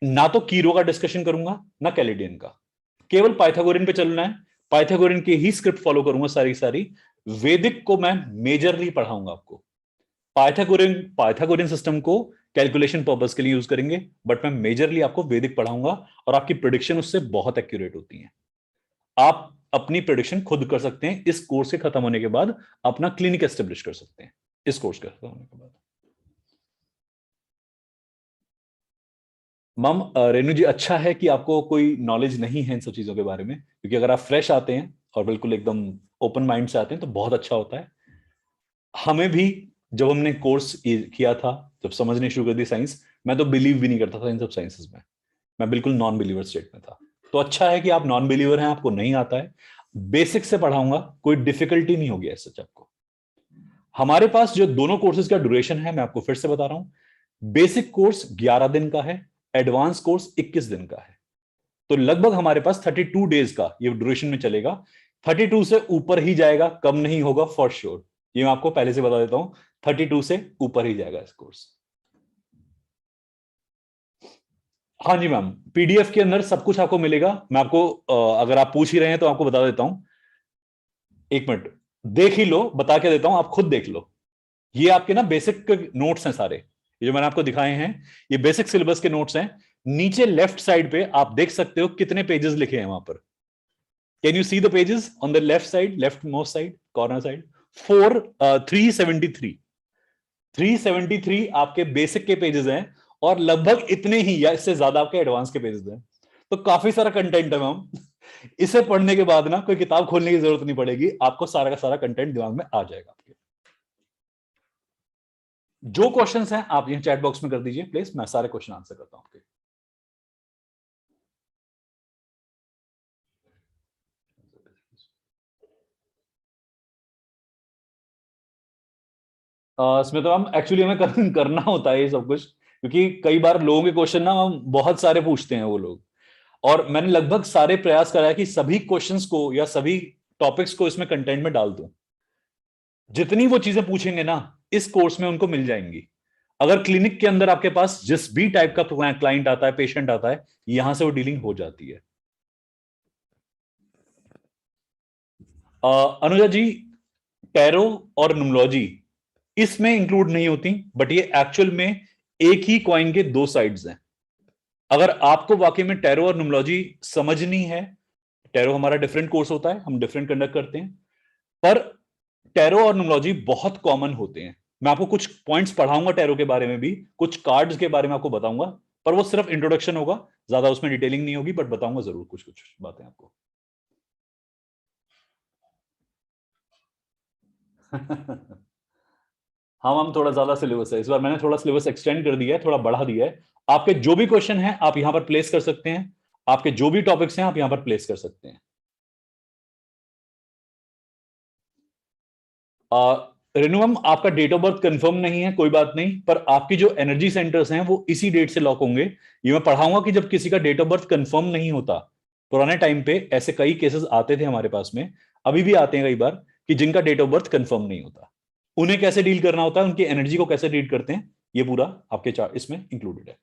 Speaker 1: ना तो कीरो का डिस्कशन करूंगा, ना कैलेडियन का, केवल पाइथागोरियन पे चलना है। पाइथागोरियन की ही स्क्रिप्ट फॉलो करूंगा सारी सारी। वैदिक को मैं मेजरली पढ़ाऊंगा आपको। पाइथागोरियन पाइथागोरियन सिस्टम को कैलकुलेशन पर्पस के लिए यूज करेंगे, बट मैं मेजरली आपको वैदिक पढ़ाऊंगा। और आपकी प्रिडिक्शन उससे बहुत एक्यूरेट होती है। आप अपनी प्रिडिक्शन खुद कर सकते हैं इस कोर्स के खत्म होने के बाद। अपना क्लिनिक एस्टेब्लिश कर सकते हैं इस कोर्स के खत्म होने के बाद। मम रेनू जी, अच्छा है कि आपको कोई नॉलेज नहीं है इन सब चीजों के बारे में, क्योंकि अगर आप फ्रेश आते हैं और बिल्कुल एकदम ओपन माइंड से आते हैं तो बहुत अच्छा होता है। हमें भी, जब हमने कोर्स किया था, जब समझने शुरू कर दी साइंस, मैं तो बिलीव भी नहीं करता था इन सब साइंसेस में। मैं बिल्कुल नॉन बिलीवर स्टेट में था। तो अच्छा है कि आप नॉन बिलीवर हैं, आपको नहीं आता है। बेसिक से पढ़ाऊंगा, कोई डिफिकल्टी नहीं होगी ऐसा आपको। हमारे पास जो दोनों कोर्सेज का ड्यूरेशन है, मैं आपको फिर से बता रहा हूं। बेसिक कोर्स 11 दिन का है, एडवांस कोर्स 21 दिन का है। तो लगभग हमारे पास 32 डेज का ये ड्यूरेशन में चलेगा। 32 से ऊपर ही जाएगा, कम नहीं होगा फॉर श्योर। ये मैं आपको पहले से बता देता हूं, 32 से ऊपर ही जाएगा इस कोर्स। हाँ जी मैम, पीडीएफ के अंदर सब कुछ आपको मिलेगा। मैं आपको अगर आप पूछ ही रहे हैं तो आपको बता देता हूं। एक मिनट, देख ही लो, बता के देता हूं, आप खुद देख लो। ये आपके ना बेसिक नोट्स हैं सारे, ये जो मैंने आपको दिखाए हैं, ये बेसिक सिलेबस के नोट्स हैं। नीचे लेफ्ट साइड पे आप देख सकते हो कितने पेजेस लिखे हैं वहां पर। Can you see the pages on the left side, left most side, corner side? 373, 373 आपके बेसिक के पेजेस हैं। और लगभग इतने ही या इससे ज्यादा आपके एडवांस के पेजेस हैं। तो काफी सारा कंटेंट है मैम। इसे पढ़ने के बाद ना कोई किताब खोलने की जरूरत नहीं पड़ेगी, आपको सारा का सारा कंटेंट दिमाग में आ जाएगा आपके। जो क्वेश्चंस हैं आप ये चैट बॉक्स में कर दीजिए प्लीज, मैं सारे क्वेश्चन आंसर करता हूं आपके। इसमें तो हम एक्चुअली हमें करना होता है ये सब कुछ, क्योंकि कई बार लोगों के क्वेश्चन ना हम बहुत सारे पूछते हैं वो लोग, और मैंने लगभग सारे प्रयास करा है कि सभी क्वेश्चंस को या सभी टॉपिक्स को इसमें कंटेंट में डाल दूं। जितनी वो चीजें पूछेंगे ना इस कोर्स में उनको मिल जाएंगी। अगर क्लिनिक के अंदर आपके पास जिस भी टाइप का क्लाइंट आता है, पेशेंट आता है, यहां से वो डीलिंग हो जाती है। अनुजा जी, टैरो और न्यूमरोलॉजी इसमें इंक्लूड नहीं होती, बट ये एक्चुअल में एक ही कॉइन के दो साइड्स हैं। अगर आपको वाकई में टैरो और न्यूमरोलॉजी समझनी है, टैरो हमारा डिफरेंट कोर्स होता है, हम डिफरेंट कंडक्ट करते हैं, पर टैरो और न्यूमरोलॉजी बहुत कॉमन होते हैं। मैं आपको कुछ पॉइंट्स पढ़ाऊंगा टैरो के बारे में भी, कुछ कार्ड्स के बारे में आपको बताऊंगा, पर वो सिर्फ इंट्रोडक्शन होगा, ज्यादा उसमें डिटेलिंग नहीं होगी, बट बताऊंगा जरूर कुछ कुछ बातें आपको। हाँ मैम, थोड़ा ज्यादा सिलेबस है इस बार, मैंने थोड़ा सिलेबस एक्सटेंड कर दिया है, थोड़ा बढ़ा दिया है। आपके जो भी क्वेश्चन हैं आप यहां पर प्लेस कर सकते हैं, आपके जो भी टॉपिक्स हैं आप यहां पर प्लेस कर सकते हैं। रेनुअम, आपका डेट ऑफ बर्थ कंफर्म नहीं है, कोई बात नहीं, पर आपकी जो एनर्जी सेंटर्स हैं वो इसी डेट से लॉक होंगे। ये मैं पढ़ाऊंगा कि जब किसी का डेट ऑफ बर्थ कंफर्म नहीं होता, पुराने टाइम पे ऐसे कई केसेस आते थे हमारे पास में, अभी भी आते हैं कई बार, कि जिनका डेट ऑफ बर्थ कंफर्म नहीं होता, उन्हें कैसे डील करना होता है, उनकी एनर्जी को कैसे डील करते हैं, ये पूरा आपके चार्ट इसमें इंक्लूडेड है।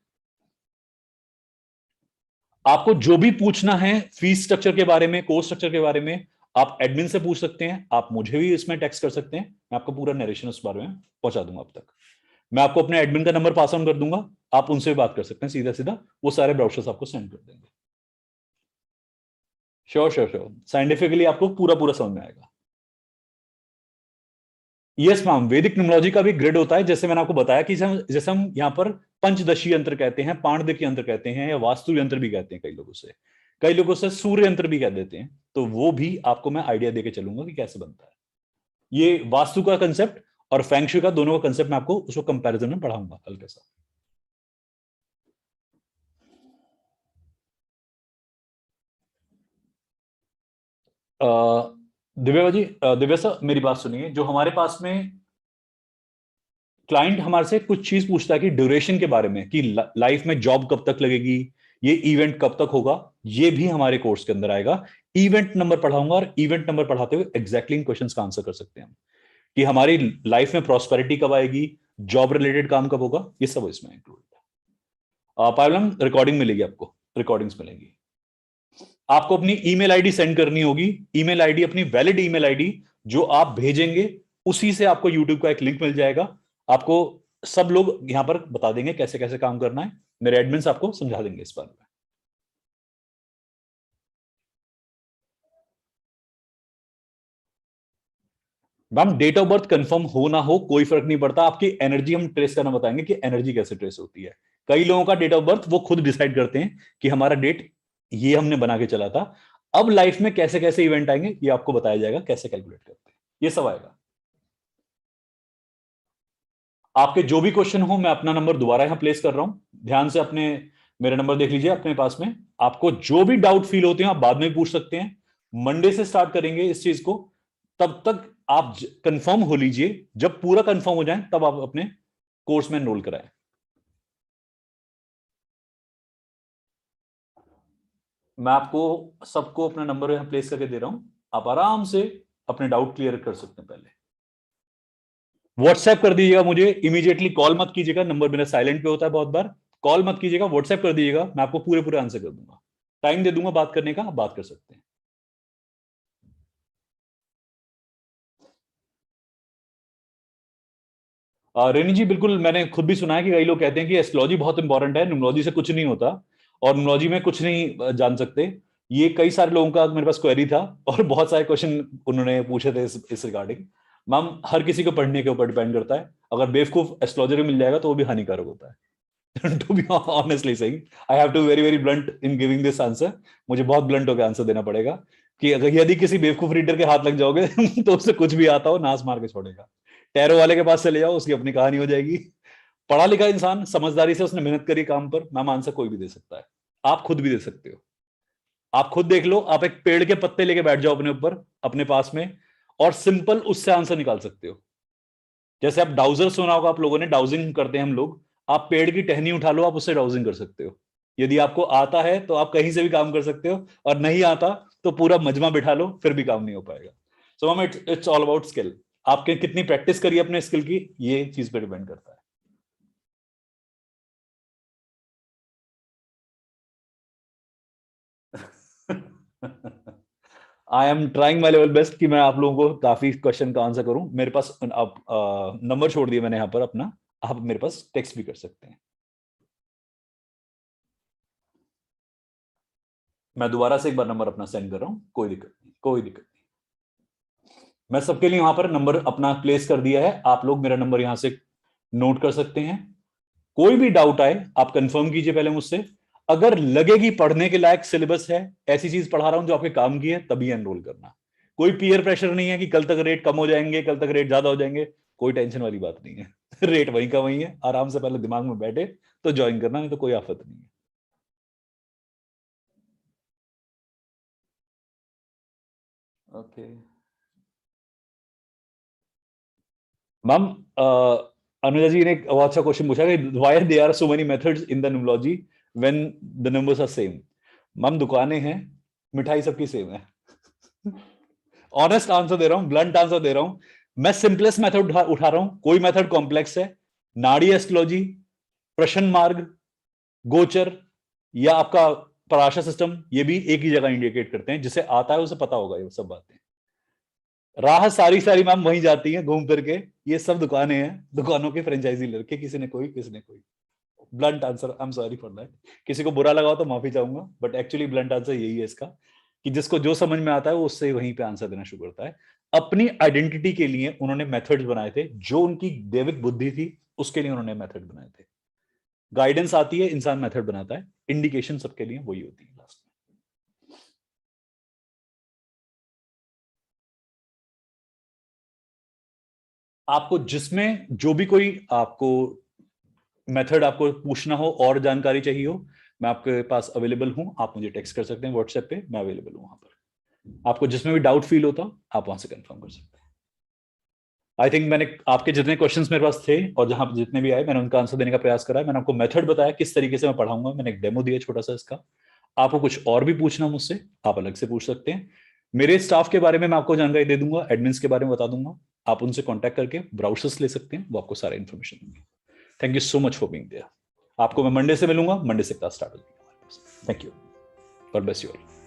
Speaker 1: आपको जो भी पूछना है फीस स्ट्रक्चर के बारे में, कोर्स स्ट्रक्चर के बारे में, आप एडमिन से पूछ सकते हैं, आप मुझे भी इसमें टेक्स्ट कर सकते हैं, मैं आपको पूरा नरेशन उस बारे में पहुंचा दूंगा अब तक। मैं आपको अपने एडमिन का नंबर पास ऑन कर दूंगा, आप उनसे भी बात कर सकते हैं सीधा सीधा, वो सारे ब्राउचर्स आपको सेंड कर देंगे। श्योर श्योर श्योर, साइंटिफिकली आपको पूरा पूरा समझ में आएगा। यस मैम, वैदिक न्यूमरोलॉजी का भी ग्रिड होता है, जैसे मैंने आपको बताया कि जैसे हम यहाँ पर पंचदशी यंत्र कहते हैं, पांडविक यंत्र कहते हैं, या वास्तु यंत्र भी कहते हैं कई लोगों से, कई लोगों से सूर्य यंत्र भी कह देते हैं, तो वो भी आपको मैं आइडिया देके चलूंगा कि कैसे बनता है। ये वास्तु का कंसेप्ट और फेंगशुई का, दोनों का कंसेप्ट मैं आपको उसको कंपैरिजन में पढ़ाऊंगा हल्का सा। दिव्या जी, दिव्या सर मेरी बात सुनिए, जो हमारे पास में क्लाइंट हमारे से कुछ चीज पूछता है कि ड्यूरेशन के बारे में, कि लाइफ में जॉब कब तक लगेगी, ये इवेंट कब तक होगा, ये भी हमारे कोर्स के अंदर आएगा। इवेंट नंबर पढ़ाऊंगा, और इवेंट नंबर पढ़ाते हुए एग्जैक्टली इन क्वेश्चंस का आंसर कर सकते हैं हम, कि हमारी लाइफ में प्रॉस्पेरिटी कब आएगी, जॉब रिलेटेड काम कब होगा, ये सब इसमें इंक्लूड है। पायलम, रिकॉर्डिंग मिलेगी आपको, रिकॉर्डिंग्स मिलेंगी। आपको अपनी ईमेल आईडी सेंड करनी होगी, ईमेल आईडी अपनी वैलिड ईमेल आईडी जो आप भेजेंगे, उसी से आपको यूट्यूब का एक लिंक मिल जाएगा। आपको सब लोग यहां पर बता देंगे कैसे कैसे काम करना है, मेरे एडमिन्स आपको समझा देंगे इस बारे में। Ma'am, date of birth confirm हो ना हो कोई फर्क नहीं पड़ता, आपकी एनर्जी हम ट्रेस करना बताएंगे कि एनर्जी कैसे ट्रेस होती है। कई लोगों का डेट ऑफ बर्थ वो खुद डिसाइड करते हैं कि हमारा डेट ये हमने बना के चला था, अब लाइफ में कैसे कैसे इवेंट आएंगे ये आपको बताया जाएगा, कैसे कैलकुलेट करते हैं, ये सब आएगा। आपके जो भी क्वेश्चन हो, मैं अपना नंबर दोबारा यहां प्लेस कर रहा हूं, ध्यान से अपने मेरा नंबर देख लीजिए अपने पास में। आपको जो भी डाउट फील होते हैं आप बाद में भी पूछ सकते हैं, मंडे से स्टार्ट करेंगे इस चीज को, तब तक आप कंफर्म हो लीजिए, जब पूरा कंफर्म हो जाए तब आप अपने कोर्स में एनरोल कराएं। मैं आपको सबको अपना नंबर यहां प्लेस करके दे रहा हूं, आप आराम से अपने डाउट क्लियर कर सकते हैं। पहले व्हाट्सएप कर दीजिएगा मुझे इमीडिएटली, कॉल मत कीजिएगा, नंबर मेरा साइलेंट पे होता है बहुत बार, कॉल मत कीजिएगा, व्हाट्सएप कर दीजिएगा, मैं आपको पूरे पूरे आंसर कर दूंगा, टाइम दे दूंगा बात करने का, आप बात कर सकते हैं। रेनी जी, बिल्कुल, मैंने खुद भी सुना है कि कई लोग कहते हैं कि एस्ट्रोलॉजी बहुत इंपॉर्टेंट है, न्यूमरोलॉजी से कुछ नहीं होता, और न्यूमरोलॉजी में कुछ नहीं जान सकते। ये कई सारे लोगों का मेरे पास क्वेरी था, और बहुत सारे क्वेश्चन उन्होंने पूछे थे इस रिगार्डिंग। मैम, हर किसी को पढ़ने के ऊपर डिपेंड करता है, अगर बेवकूफ एस्ट्रोलॉजर मिल जाएगा तो वो भी हानिकारक होता है। To be honestly saying, I have to very very blunt in giving this answer, मुझे बहुत ब्लंट होकर आंसर देना पड़ेगा, कि अगर यदि किसी बेवकूफ रीडर के हाथ लग जाओगे तो उससे कुछ भी आता हो नाश मार के छोड़ेगा। टैरो वाले के पास चले जाओ, उसकी अपनी कहानी हो जाएगी। पढ़ा लिखा इंसान समझदारी से उसने मेहनत करी काम पर, मैम आंसर कोई भी दे सकता है, आप खुद भी दे सकते हो। आप खुद देख लो, आप एक पेड़ के पत्ते लेके बैठ जाओ अपने ऊपर, अपने पास में, और सिंपल उससे आंसर निकाल सकते हो। जैसे आप डाउजर सुना होगा आप लोगों ने, डाउजिंग करते हैं हम लोग, आप पेड़ की टहनी उठा लो, आप उससे डाउजिंग कर सकते हो। यदि आपको आता है तो आप कहीं से भी काम कर सकते हो, और नहीं आता तो पूरा मजमा बिठा लो, फिर भी काम नहीं हो पाएगा। So ma'am it's all about skill. आपके कितनी प्रैक्टिस करिए अपने स्किल की, ये चीज पे डिपेंड करता है। I am trying my level best कि मैं आप लोगों को काफी क्वेश्चन का आंसर करूं। मेरे पास आप नंबर छोड़ दिया मैंने यहाँ पर अपना, आप मेरे पास टेक्स्ट भी कर सकते हैं। मैं दोबारा से एक बार नंबर अपना सेंड कर रहा हूं, कोई दिक्कत नहीं, कोई दिक्कत नहीं। मैं सबके लिए वहां पर नंबर अपना प्लेस कर दिया है, आप लोग मेरा नंबर यहां से नोट कर सकते हैं। कोई भी डाउट आए आप कंफर्म कीजिए पहले मुझसे। अगर लगेगी पढ़ने के लायक सिलेबस है, ऐसी चीज पढ़ा रहा हूं जो आपके काम की है, तभी एनरोल करना। कोई पीयर प्रेशर नहीं है कि कल तक रेट कम हो जाएंगे, कल तक रेट ज्यादा हो जाएंगे, कोई टेंशन वाली बात नहीं है। रेट वहीं का वहीं है, आराम से पहले दिमाग में बैठे तो ज्वाइन करना, नहीं तो कोई आफत नहीं है। ओके मैम, अनुजा जी ने एक बहुत अच्छा क्वेश्चन पूछा कि why there are so many methods in the numerology when the numbers are same. Ma'am दुकानें हैं, मिठाई सबकी सेम है। ऑनेस्ट आंसर दे रहा हूं, ब्लंट आंसर दे रहा हूं। मैं सिंपलेस्ट मेथड उठा रहा हूं, कोई मेथड कॉम्प्लेक्स है। नाड़ी एस्ट्रोलॉजी, प्रश्न मार्ग, गोचर, या आपका पराशर सिस्टम, ये भी एक ही जगह इंडिकेट करते हैं। जिसे आता है उसे पता होगा ये सब बातें। राह सारी सारी मैम वहीं जाती है घूम फिर के। ये सब दुकानें हैं, दुकानों के फ्रेंचाइजी लड़के, किसी ने कोई, किसी ने कोई। Blunt answer, I am sorry for that. किसी को बुरा लगा हो तो माफी चाहूंगा, बट एक्चुअली ब्लंट आंसर यही है इसका, कि जिसको जो समझ में आता है वो उससे वहीं पे आंसर देना शुरू करता है। अपनी आइडेंटिटी के लिए उन्होंने मेथड्स बनाए थे, जो उनकी दैविक बुद्धि थी उसके लिए उन्होंने मेथड बनाए थे। गाइडेंस आती है, इंसान मेथड बनाता है, इंडिकेशन सबके लिए वही होती है लास्ट में। आपको जिसमें जो भी कोई आपको मेथड आपको पूछना हो और जानकारी चाहिए हो, मैं आपके पास अवेलेबल हूं। आप मुझे टेक्स्ट कर सकते हैं व्हाट्सएप पे, मैं अवेलेबल हूं वहां पर। आपको जिसमें भी डाउट फील होता आप वहां से कंफर्म कर सकते हैं। आई थिंक मैंने आपके जितने क्वेश्चंस मेरे पास थे और जहां जितने भी आए मैंने उनका आंसर देने का प्रयास करा है। मैंने आपको मेथड बताया किस तरीके से मैं पढ़ाऊंगा, मैंने एक डेमो दिया छोटा सा इसका। आपको कुछ और भी पूछना मुझसे, आप अलग से पूछ सकते हैं। मेरे स्टाफ के बारे में मैं आपको जानकारी दे दूंगा, एडमिन्स के बारे में बता दूंगा। आप उनसे कॉन्टैक्ट करके ब्राउचर्स ले सकते हैं, वो आपको सारा इन्फॉर्मेशन देंगे। Thank you so much for being there. आपको मैं मंडे से मिलूंगा, मंडे से क्लास स्टार्ट हो जाएगी हमारे पास। Thank you, God bless you all.